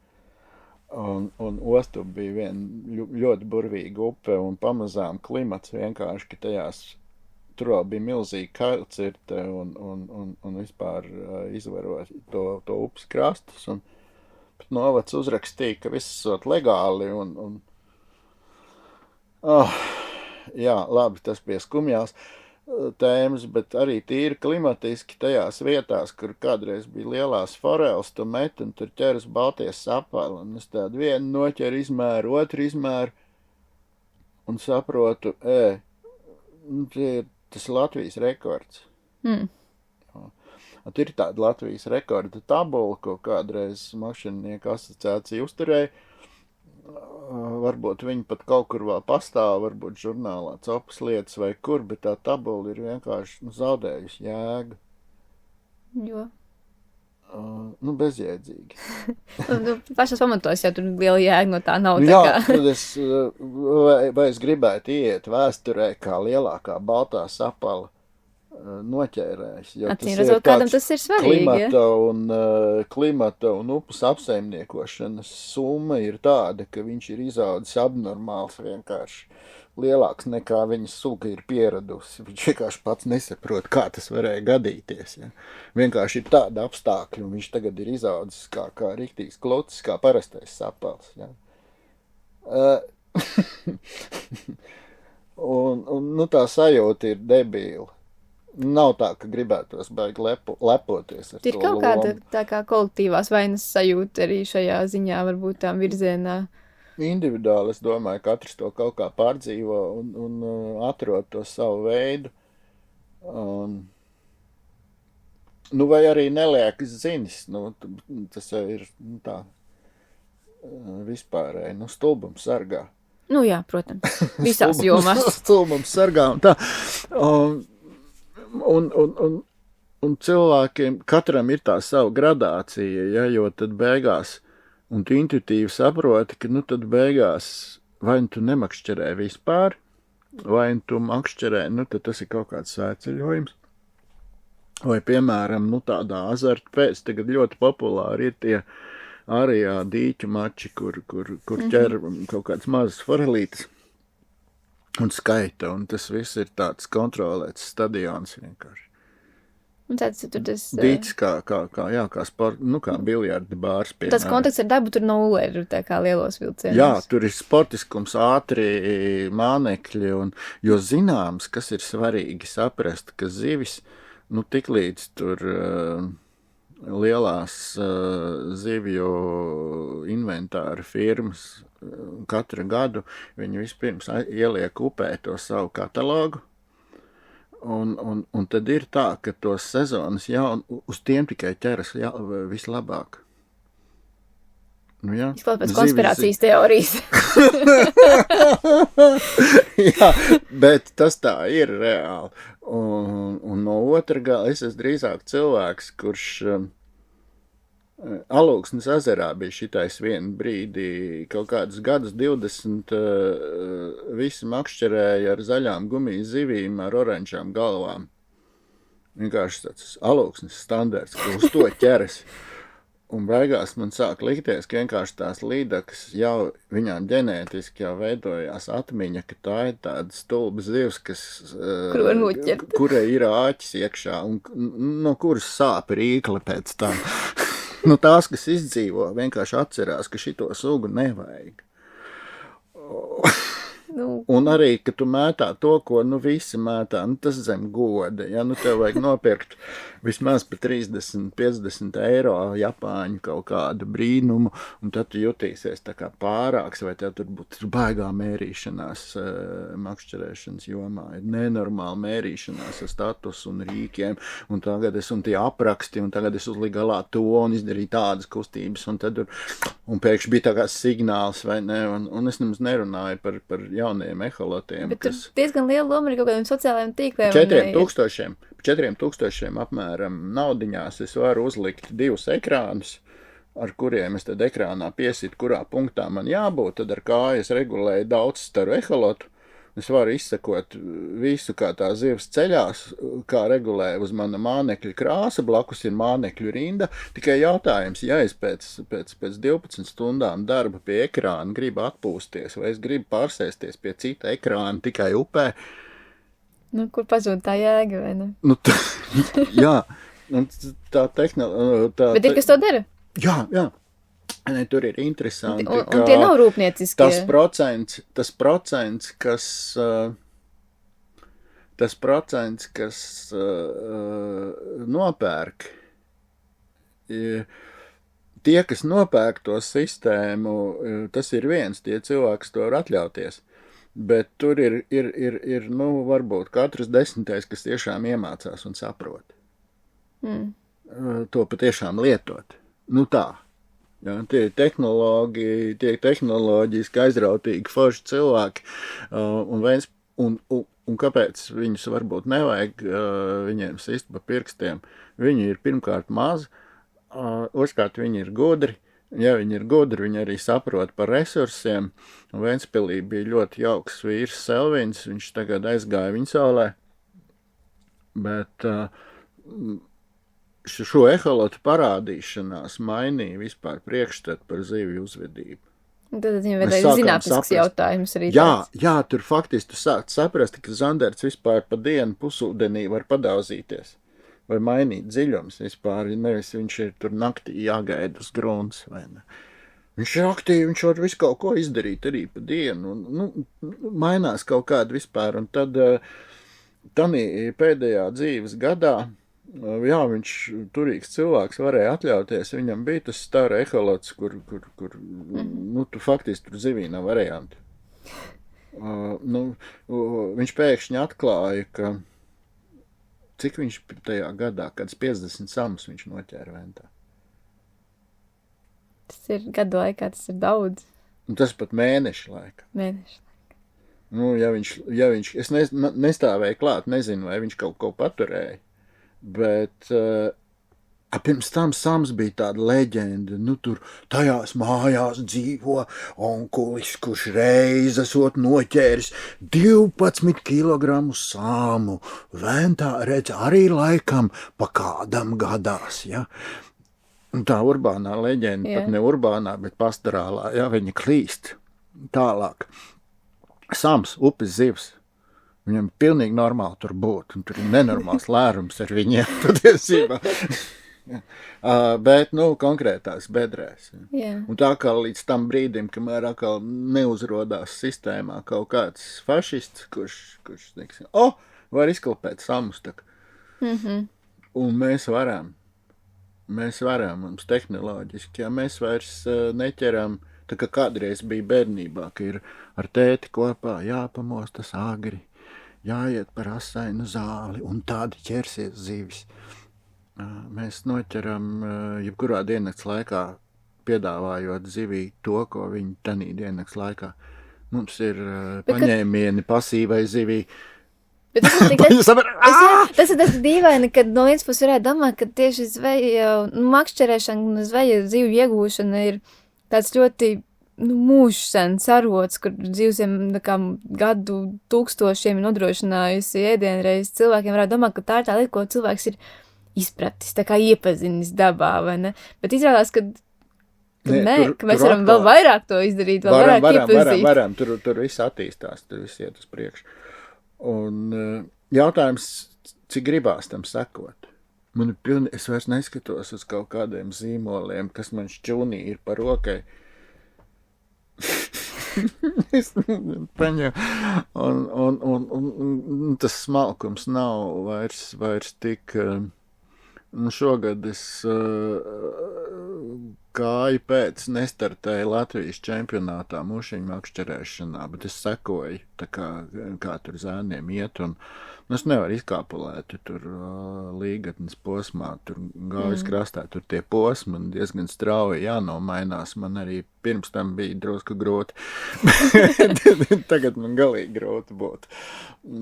S2: Un Ostup bija viena ļoti burvīga upe, un pamazām klimats vienkārši, ka tajās tur vēl bija milzīgi kailcirte un vispār izvarot to upes krastus, un pat novads uzrakstīja, ka viss esot legāli, jā, labi, tas bija skumjās tēmas, bet arī tīri klimatiski tajās vietās, kur kādreiz bija lielās foreles, tu met, un tur ķeras balties sapali, un es tādu vienu noķeru izmēru, otru izmēru, un saprotu, tas ir Latvijas rekords. Ir tāda Latvijas rekorda tabula, ko kādreiz mašinieku asociācija uzturēja. Varbūt viņi pat kaut kur vēl pastāv, varbūt žurnālā Copas lietas vai kur, bet tā tabula ir vienkārši zaudējusi jēgu.
S1: Jo?
S2: Bezjēdzīgi.
S1: Pašas pamatos jau tur liela jēga no tā nav.
S2: Jā, tad es gribētu iet vēsturē kā lielākā baltā sapala noķērējis.
S1: Acīm redzot, kādam tas ir svarīgi,
S2: klimata un upes apsaimniekošanas summa ir tāda, ka viņš ir izaudzis abnormāls vienkārši lielāks nekā viņa suga ir pieradusi. Viņš vienkārši pats nesaprot, kā tas varēja gadīties. Ja? Vienkārši ir tāda apstākļa, un viņš tagad ir izaudzis kā riktīgs klocis, kā parastais sapals. Ja? un tā sajūta ir debīla. Nav tā, ka gribētos baigi lepoties ar to lomu.
S1: Ir kaut kāda tā kā kolektīvās vainas sajūta arī šajā ziņā, varbūt tām virzienā.
S2: Individuāli, es domāju, katrs to kaut kā pārdzīvo un atrod to savu veidu. Vai arī neliekas zinis, tas jau ir tā vispārēji, stulbums sargā.
S1: Jā, protams, visās jomās.
S2: Stulbums sargā un tā. Un cilvēkiem katram ir tā sava gradācija, ja, jo tad beigās Un tu intuitīvi saproti, ka, nu, tad beigās vai tu nemakšķerē vispār, vai tu makšķerē, nu, tad tas ir kaut kāds svētceļojums. Vai, piemēram, nu, tādā azarta pēc, tagad ļoti populāri ir tie ārējā dīķu mači, kur ķer kaut kāds mazas forelītes un skaita, un tas viss ir tāds kontrolēts stadions vienkārši.
S1: Un tāds tur tas...
S2: Dīķis kā sport, nu, kā biljardi bārs.
S1: Tas kontakts ar dabu tur nulle ir tā kā lielos vilcienos.
S2: Jā, tur ir sportiskums, ātri mānekļi, jo zināms, kas ir svarīgi saprast, ka zivis, nu, tiklīdz tur lielās zivju inventāra firmas katru gadu, viņi vispirms ieliek upē to savu katalogu, un tad ir tā, ka tos sezonas uz tiem tikai ķeras vislabāk. Nu, jā.
S1: Izklāt pēc konspirācijas teorijas.
S2: Jā, bet tas tā ir reāli. Un no otra gala es esmu drīzāk cilvēks, kurš Alūksnes ezerā bija šitais vienu brīdi, kaut kādus gadus 20, visi makšķerēja ar zaļām gumijas zivīm ar oranžām galvām. Vienkārši tāds Alūksnes standarts, ka uz to ķeras. Un beigās man sāk likties, ka vienkārši tās līdakas jau viņām ģenētiski jau veidojās atmiņa, ka tā ir tāda stulba zivs, kurai ir āķis iekšā un no kuras sāp rīkli pēc tam. Nu, tās, kas izdzīvo, vienkārši atcerās, ka šito sugu nevajag. Un arī, ka tu mētā to, ko, nu, visi mētā, nu, tas zem goda, ja, nu, tev vajag nopirkt vismaz pa 30-50 eiro Japāņu kaut kādu brīnumu, un tad tu jutīsies tā kā pārāks, vai tev tur būtu baigā mērīšanās makšķerēšanas jomā, ir nenormāla mērīšanās ar statusu un rīkiem, un tagad un tie apraksti, un tagad es uzliku galā to, un izdarīju tādas kustības, un pēkšņi bija tā kā signāls, vai ne, un es nemaz nerunāju par jauniem eholotiem.
S1: Bet tur diezgan liela loma ir kaut kādiem sociālajiem tīkliem.
S2: 4000 apmēram naudiņās es varu uzlikt 2 ekrānus, ar kuriem es tad ekrānā piesitu, kurā punktā man jābūt, tad ar kājas regulēju daudzstaru eholotu. Es varu izsekot visu, kā tā zivs ceļās, kā regulē uz mana mānekļa krāsa, blakus ir mānekļu rinda. Tikai jautājums, ja es pēc 12 stundām darba pie ekrāna gribu atpūsties, vai es gribu pārsēsties pie cita ekrāna tikai upē.
S1: Nu, kur pazūd tā jēga, vai ne?
S2: Nu, jā, tā tehnoloģija...
S1: Bet ir, kas to dara?
S2: Jā. Ne, tur ir interesanti,
S1: un tie nav rūpnieciskie.
S2: Tas procents, kas nopērk, tie, kas nopērk to sistēmu, tas ir viens, tie cilvēki to var atļauties. Bet tur ir nu, varbūt katrs 10, kas tiešām iemācās un saprot. To patiešām lietot. Nu tā. Ja, tie tehnoloģiski aizrautīgi forši cilvēki, un kāpēc viņus varbūt nevajag viņiem sist pa pirkstiem. Viņi ir pirmkārt mazi, otrkārt viņi ir gudri. Ja viņi ir gudri, viņi arī saprot par resursiem. Un Ventspilī bija ļoti jauks vīrs Selvins, viņš tagad aizgāja Viņsaulē. Bet šo eholotu parādīšanās mainīja vispār priekšstatu par zivju uzvedību.
S1: Tad viņam vajadzēja zinātnisks jautājums arī.
S2: Jā, tur faktiski tu sāc saprast, ka zandarts vispār pa dienu pusūdenī var padauzīties. Vai mainīt dziļums vispār, nevis viņš ir tur naktī jāgaida uz grunts, vai ne. Viņš ir aktīvi, viņš var visu kaut ko izdarīt arī pa dienu, mainās kaut kādu vispār, un tad tanī pēdējā dzīves gadā, jā, viņš turīgs cilvēks varēja atļauties, viņam bija tas stāra eholots, kur tu faktiski tur zivī nav varianti. Viņš pēkšņi atklāja, ka cik viņš tajā gadā, kad 50 samus viņš noķēra ventā.
S1: Tas ir gadu laikā, tas ir daudz.
S2: Un tas pat mēnešu laikā. Nu, ja viņš es nestāvēju klāt, nezinu, vai viņš kaut ko paturēja, bet Pirms tam Sams bija tāda leģenda, tur tajās mājās dzīvo onkulis, kurš reiz esot noķēris 12 kilogramu sāmu. Ventā redz arī laikam pa kādam gadās, ja. Un tā urbānā leģenda, pat ne urbānā, bet pastorālā, ja, viņa klīst tālāk. Sams, upes zivs. Viņam pilnīgi normāli tur būt, un tur ir nenormāls lērums ar viņiem patiesībā. Bet, konkrētās bedrēs. Un tā kā līdz tam brīdim, kamēr atkal neuzrodās sistēmā kaut kāds fašists, kurš teiksim, var izkalpēt samus tak. Un mēs varam, mums tehnoloģiski, ja mēs vairs neķeram, tā kā kādreiz bija bērnībā, ka ir ar tēti kopā jāpamostas agri, jāiet par asainu zāli, un tādi ķersies zivis. Mēs noķeram jebkurā diennakts laikā, piedāvājot zivī to, ko viņi tanī diennakts laikā. Mums ir paņēmieni pasīvai zivī.
S1: Tas ir tas dīvaini, kad no vienas puses varētu domāt, ka tieši zveja, makšķerēšana un zveja zivju iegūšana ir tāds ļoti mūžsens arots, kur dzīvsiem gadu tūkstošiem nodrošinājusi ēdienreiz. Cilvēkiem varētu domāt, ka tā ir tā lieta, ko cilvēks ir izpratis, tā kā iepazinis dabā, vai ne? Bet izrādās, ka mēs varam vēl vairāk to izdarīt, vēl vairāk iepazīt.
S2: Varam, tur viss attīstās, tur viss iet uz priekšu. Un jautājums, cik gribās tam sekot? Es vairs neskatos uz kaut kādiem zīmoliem, kas man šķūnī ir par rokai. Es paņemu, un tas smalkums nav vairs tik... Šogad es gāju pēc nestartēju Latvijas čempionātā mušiņu makšķerēšanā, bet es sekoju, tā kā tur zēniem iet, un es nevaru izkāpulēt tur līgatnes posmā, tur gājas krastā, tur tie posmi un diezgan strauji jānomainās, man arī pirms tam bija drusku grūti. Tagad man galīgi grūti būtu,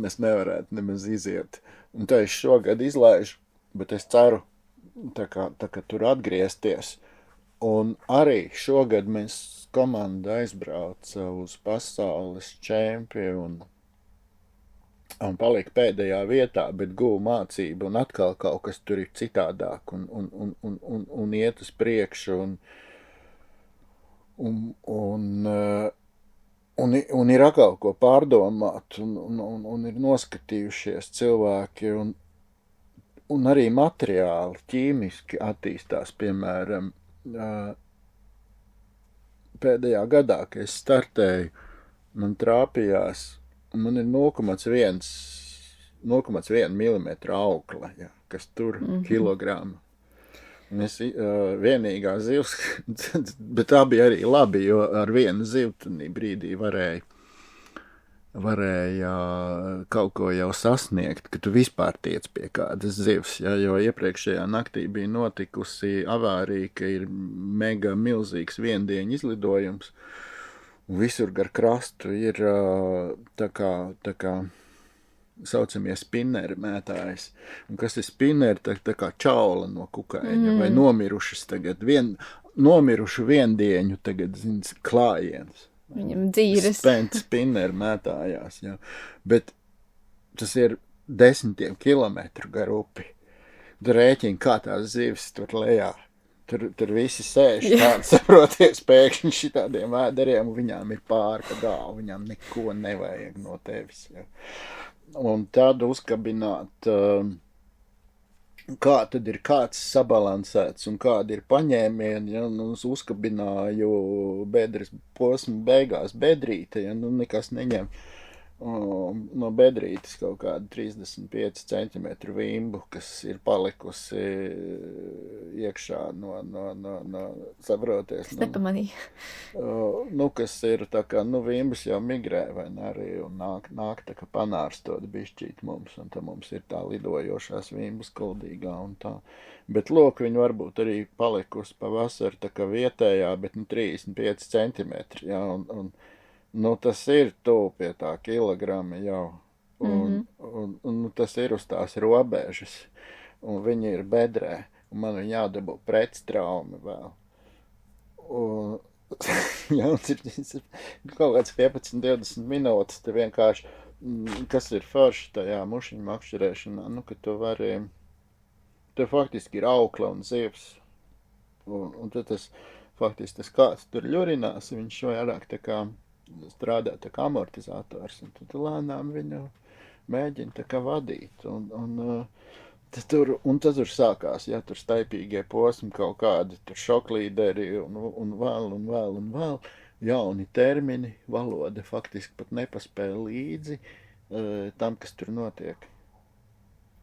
S2: es nevarētu nemaz iziet. Un tā es šogad izlaižu, bet es ceru, tā kā tur atgriezties. Un arī šogad mēs komanda aizbrauca uz pasaules čempionu un palika pēdējā vietā, bet guva mācību, un atkal kaut kas tur ir citādāk, un iet uz priekšu, un ir atkal ko pārdomāt, un ir noskatījušies cilvēki, un arī materiāli, ķīmiski attīstās, piemēram, pēdējā gadā, kad es startēju, man trāpījās, un man ir 0,1 milimetra aukla, ja, kas tur kilogramu. Un es vienīgā zivs, bet tā bija arī labi, jo ar vienu zivu tādā brīdī varēja kaut ko jau sasniegt, ka tu vispār tiec pie kādas zivs, ja, jo iepriekšējā naktī bija notikusi avārija, ka ir mega milzīgs viendieņu izlidojums, un visur gar krastu ir tā kā saucamie spinneri mētājas. Un kas ir spinneri, tā kā čaula no kukaiņa, vai nomirušas tagad, nomirušu viendieņu tagad, zins, klājiens.
S1: Viņam dzīves.
S2: Spinneri mētājās, jā. Bet tas ir 10 kilometru gar upi. Tur rēķini, kā tās zivis tur lejā. Tur visi sēž tādi, saproties, pēkšņi šitādiem vēderiem, un viņām ir pāri pa galvu, viņām neko nevajag no tevis. Jā. Un tad uzkabināt, kā tad ir kāds sabalansēts un kādi ir paņēmieni, ja, uzkabināju bedres posmu beigās bedrīte, ja, nekas neņem no bedrītes kaut kādu 35 centimetru vimbu, kas ir palikusi iekšā no saproties. Kas ir tā kā, vimbas jau migrē, vai ne, arī, un nāk tā kā panārstot bišķīt mums, un tā mums ir tā lidojošās vimbas kuldīgā un tā. Bet, lūk, viņi varbūt arī palikusi pavasar tā kā vietējā, bet, 35 centimetri, ja, un tas ir tuvu pie tā kilograma jau, un tas ir uz tās robežas, un viņi ir bedrē. un man viņa jādabū pretstraumi vēl. Un, jā, un ir kaut kāds 15-20 minūtes, te vienkārši, kas ir forši tajā mušiņu makšķerēšanā, nu, ka tu vari, te faktiski ir aukla un zivs, un tad tas, faktiski tas kāds tur ļurinās, viņš vairāk tā kā strādā tā kā amortizators, un tad lēnām viņu mēģina tā kā vadīt, un tad tur sākās, ja tur staipīgie posmi kaut kādi, tur šoklīderi un vēl, jauni termini, valoda faktiski pat nepaspēja līdzi tam, kas tur notiek.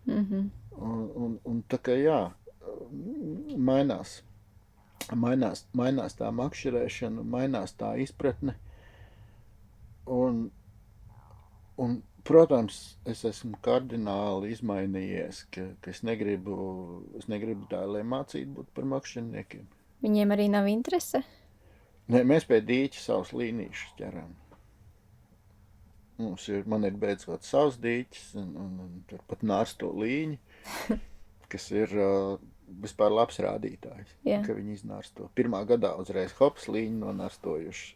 S2: Un tā kā jā, mainās tā makšķerēšana, mainās tā izpratne, un protams, es esmu kardināli izmainījies, ka es negribu dēliem mācīt būt par makšķerniekiem.
S1: Viņiem arī nav interese?
S2: Nē, mēs pie dīķa savus līnīšus ķeram. Man ir beidzot savs dīķis, un turpat nārsto līņi, kas ir vispār labs rādītājs, ka viņi iznārsto. Pirmā gadā uzreiz hops līņi nonārstojuši.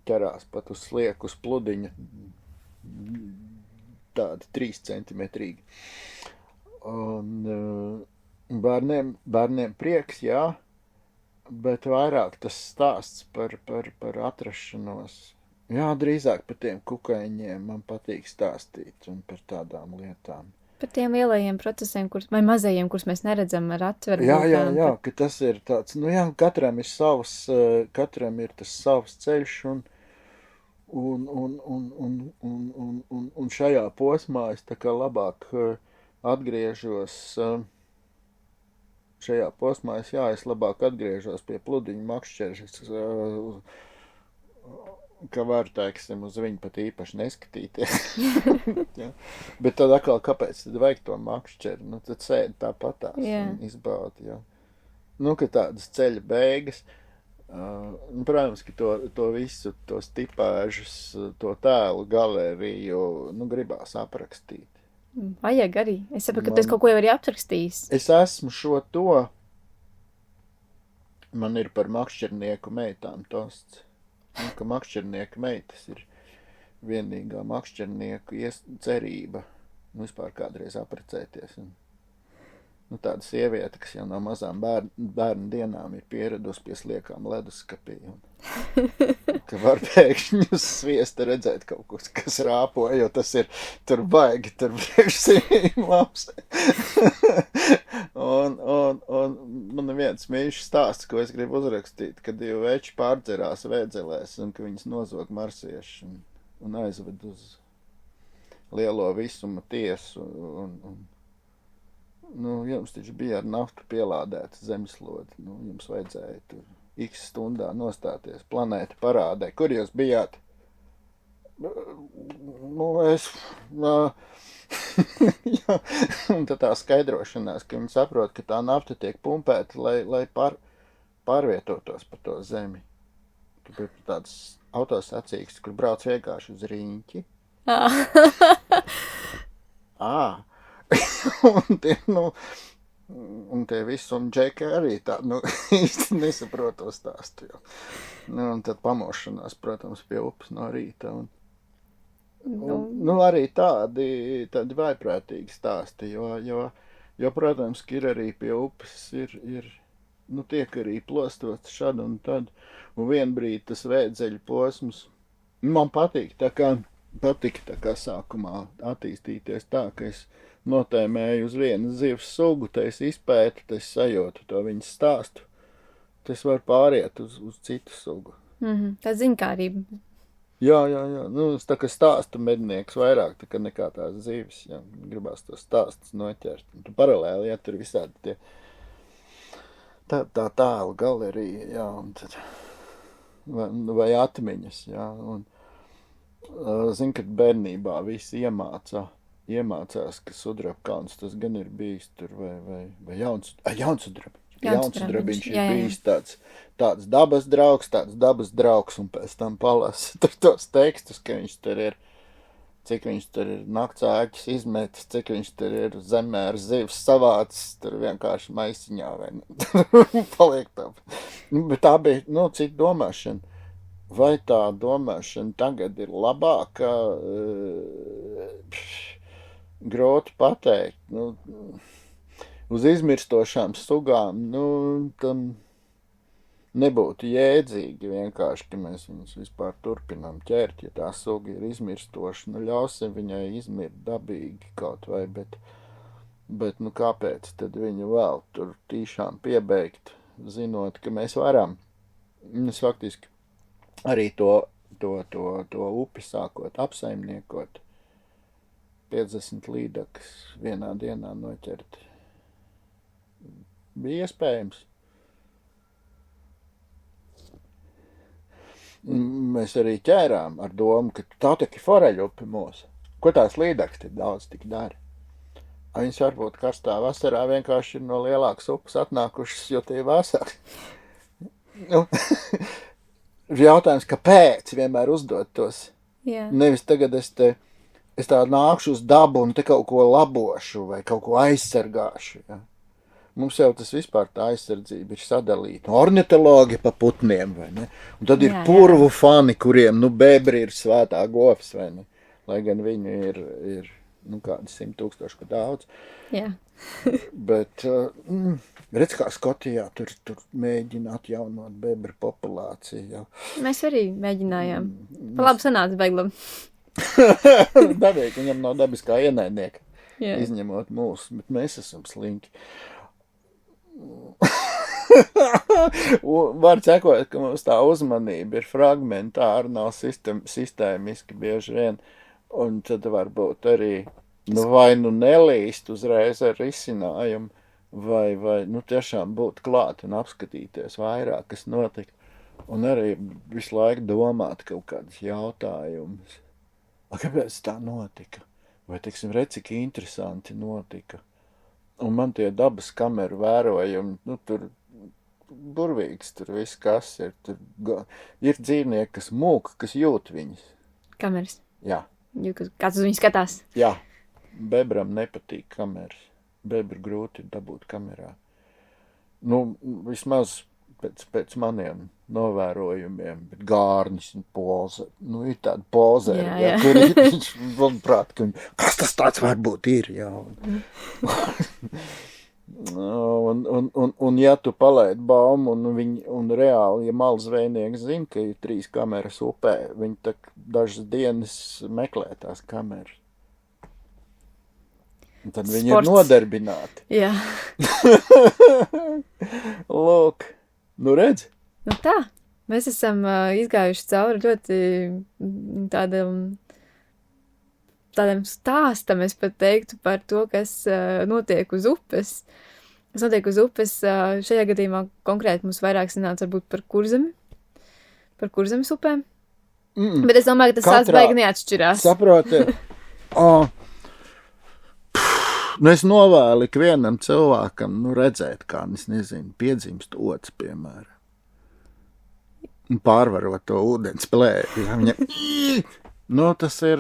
S2: Ķerās pat uz slieku, uz pludiņa, tādi 3 centimetrīgi. Un bērniem prieks, jā, bet vairāk tas stāsts par atrašanos. Jā, drīzāk par tiem kukaiņiem man patīk stāstīt un par tādām lietām.
S1: Par tiem lielajiem procesiem, vai mazajiem, kurus mēs neredzam ar atveru.
S2: Jā, ka tas ir tāds, nu jā, katram ir tas savs ceļš, un šajā posmā es tā kā labāk atgriežos, es labāk atgriežos pie pludiņu makšķeres, ka var, teiksim, uz viņu pat īpaši neskatīties. Ja? Bet tad atkal, kāpēc tad vajag to makšķeri? Nu, tad sēdi tāpatās un izbaudi, ja? Nu, ka tādas ceļa beigas, protams, ka to visu, tos tipāžus, to tēlu galeriju, nu, gribās aprakstīt.
S1: Vajag arī. Es saprotu, ka tu kaut ko jau arī aprakstījis.
S2: Es esmu šo to, man ir par makšķernieku meitām tosts. Ka makšķernieka meitas ir vienīgā makšķernieku cerība, nu, vispār kādreiz aprecēties. Nu, tāda sieviete, kas jau no mazām bērnu dienām ir pieradusi pie sliekām leduskapī. Ka var pēkšņi uz sviesta redzēt kaut ko, kas rāpo, jo tas ir tur baigi, tur priekšsīm labs. Un man viens mīļš stāsts, ko es gribu uzrakstīt, kad 2 veči pārdzerās vēdzelēs un ka viņas nozog marsieši un aizved uz lielo visuma tiesu nu, jums taču bija ar naftu pielādēta zemeslode, nu, jums vajadzēja tur x stundā nostāties planēta parādē. Kur jūs bijāt? Nu, jā, un tad tā skaidrošanās, ka viņi saprot, ka tā nafta tiek pumpēta, lai pārvietotos pa to zemi. Tur ir tāds autosacīgs, kur brauc vienkārši uz riņķi. Un tie visi un džeki arī tā, nu, īsti nesaprot to stāstu, jo. Nu, un tad pamošanās, protams, pie upes no rīta, nu, arī tādi vaiprātīgi stāsti, jo, protams, ka ir arī pie upes, nu, tiek arī plostots šad un tad, un vienbrīd tas vēdzeļu posms, man patika tā kā sākumā attīstīties tā, ka es notēmēju uz vienas zivs sugu, te es izpētu, te es sajūtu to viņas stāstu, te es varu pāriet uz citu sugu.
S1: Tā ziņkārība.
S2: Jā, nu, es tā kā stāstu mednieks vairāk, tā kā nekā tās zivis, jā, gribās tos stāstus noķert. Un tu paralēli, ja tur visādi tie tā tēlu galerija, jā, un tad, vai atmiņas, jā, un zin, kad bērnībā visi iemācās, ka Sudrabkalns tas gan ir bijis tur, vai Jaunsudrabiņš ir bijis tāds dabas draugs, un pēc tam palasa tur tos tekstus, ka viņš tur ir cik viņš tur ir nakts ēķis izmetis, cik viņš tur ir zemē ar zivs savācis, tur vienkārši maisiņā vai paliek tā. Bet tā bija, cita domāšana. Vai tā domāšana tagad ir labāka? Grūti pateikt. Uz izmirstošām sugām, tam nebūtu jēdzīgi vienkārši, ka mēs viņus vispār turpinām ķert, ja tā suga ir izmirstoša. Ļausim viņai izmirt dabīgi kaut vai, bet kāpēc tad viņu vēl tur tīšām piebeigt, zinot, ka mēs varam. Es faktiski arī to upi sākot apsaimniekot, 50 līdakas vienā dienā noķert. Bija iespējams. Mēs arī ķērām ar domu, ka tā tikai foreļupi mūs. Ko tās līdakas tik daudz tik dara? Viņas varbūt karstā vasarā vienkārši ir no lielākas upes atnākušas, jo tie vasāk. Jautājums, kāpēc vienmēr uzdot tos?
S1: Jā.
S2: Nevis tagad es tā nākšu uz dabu un te kaut ko labošu vai kaut ko aizsargāšu. Ja? Mums jau tas vispār tā aizsardzība ir sadalīta. Ornitologi pa putniem, vai ne? Un tad ir purvu fani, kuriem, bebri ir svētā govs, vai ne? Lai gan viņi ir kādi 100,000 pa daudz.
S1: Jā.
S2: Bet, redz, kā Skotijā tur mēģina atjaunot bebru populāciju. Jau.
S1: Mēs arī mēģinājām. Pa labi sanāca beiglam.
S2: Dabīgi, viņam nav dabiskā ienaidnieka.
S1: Jā.
S2: Izņemot mūs, bet mēs esam slinki. Var cekot, ka mums tā uzmanība ir fragmentāra, nav sistēmiski bieži vien, un tad varbūt arī, vai nelīst uzreiz ar risinājumu, vai tiešām būt klāt un apskatīties vairāk, kas notika, un arī visu laiku domāt kaut kādus jautājumus. Kāpēc tā notika? Vai, teiksim, redz, cik interesanti notika? Un man tie dabas kameru vērojumi, tur burvīgs, tur viss kas ir. Ir dzīvnieki, kas mūk, kas jūt viņas.
S1: Kameras?
S2: Jā.
S1: Kāds uz viņu skatās?
S2: Jā. Bebram nepatīk kameras. Bebru grūti dabūt kamerā. Vismaz pēc maniem novērojumiem, bet gārnis un poze. Ir tāda pozeri,
S1: jā.
S2: Kur viņš prāt, kas tas tāds varbūt ir, jā. Un ja tu palaid baumu un reāli, ja malzvejnieks zina, ka ir 3 kameras upē, viņi tak dažas dienas meklē tās kameras. Un tad viņi ir nodarbināti.
S1: Jā.
S2: Lūk, redz?
S1: Tā, mēs esam izgājuši cauri ļoti tādam stāstam, es pat teiktu, par to, kas notiek uz upes. Kas notiek uz upes, šajā gadījumā konkrēti mums vairāk sanāca varbūt par Kurzemi, par Kurzemes upēm. Bet es domāju, ka tas sāks baigi neatšķirās.
S2: Saproti, es novēlu ikvienam cilvēkam, redzēt, kā, piedzimst ots, piemēram. Un pārvarot to ūdens plēvi. Viņam, tas ir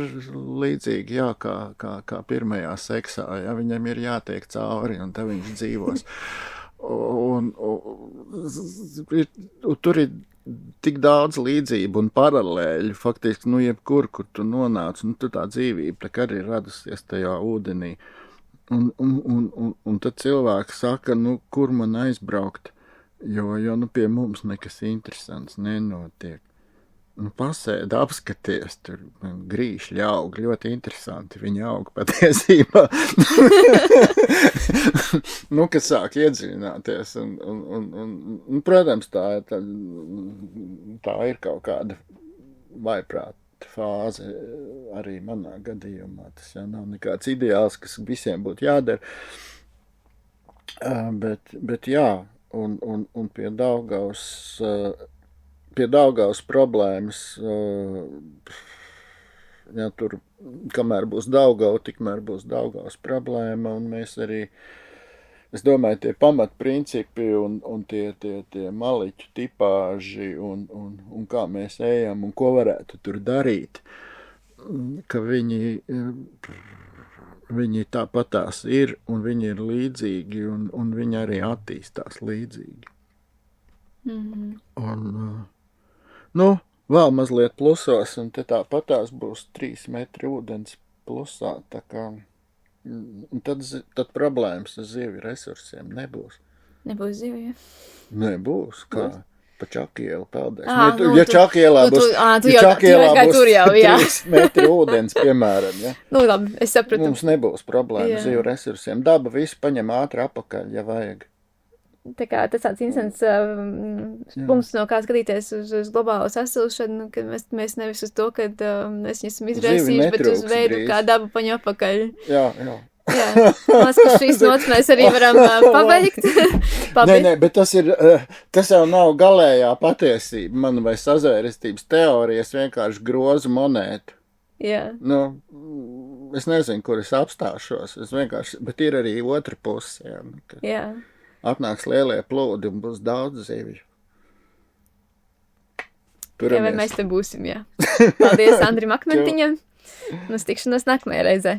S2: līdzīgi, jā, kā pirmajā seksā, ja viņam ir jātiek cauri, un tad viņš dzīvos. Un tur ir tik daudz līdzību un paralēļu, faktiski, jebkur, kur tu nonāc, tu tā dzīvība tā arī radusies tajā ūdenī. Un tad cilvēki saka, kur man aizbraukt, jo pie mums nekas interesants nenotiek. Pasēd, apskaties, tur grīšļi aug, ļoti interesanti, viņi aug patiesībā. Kas sāk iedziļināties, un protams, tā ir kaut kāda vaiprāta fāze arī manā gadījumā. Tas jau nav nekāds ideāls, kas visiem būtu jādara. Bet jā, un pie Daugavas problēmas, ja tur, kamēr būs Daugava, tikmēr būs Daugavas problēma, un mēs arī, es domāju, tie pamatprincipi un tie maliķu tipāži un kā mēs ejam un ko varētu tur darīt. ka viņi tāpatās ir, un viņi ir līdzīgi, un viņi arī attīstās līdzīgi. Un, vēl mazliet plusos, un te tāpatās būs 3 metri ūdens plusā, tā kā, un tad problēmas ar zivju resursiem nebūs.
S1: Nebūs zivju, ja?
S2: Nebūs, kā? Pa Čakielu peldēs. Ja Čakielā būs 3 metri ūdens, piemēram, ja?
S1: Labi, es sapratu.
S2: Mums nebūs problēma zivju resursiem. Daba visu paņem ātri apakaļ, ja vajag.
S1: Tā kā tas tāds interesants punkts, no kā skatīties uz globālo sasilšanu, kad mēs nevis uz to, kad mēs esam izraisījuši, bet uz veidu, kā daba paņem apakaļ.
S2: Jā.
S1: Mās, ka šīs nots mēs arī varam pabeigt.
S2: Nē, bet tas jau nav galējā patiesība, man vai sazvērestības teorija, es vienkārši grozu monētu.
S1: Jā.
S2: Es nezinu, kur es apstāšos, bet ir arī otra puse.
S1: Jā.
S2: Atnāks lielie plūdi un būs daudz zivju.
S1: Vai mēs te būsim, jā. Paldies Andrim Akmentiņam. Mums tikšanos nākamajā reizē.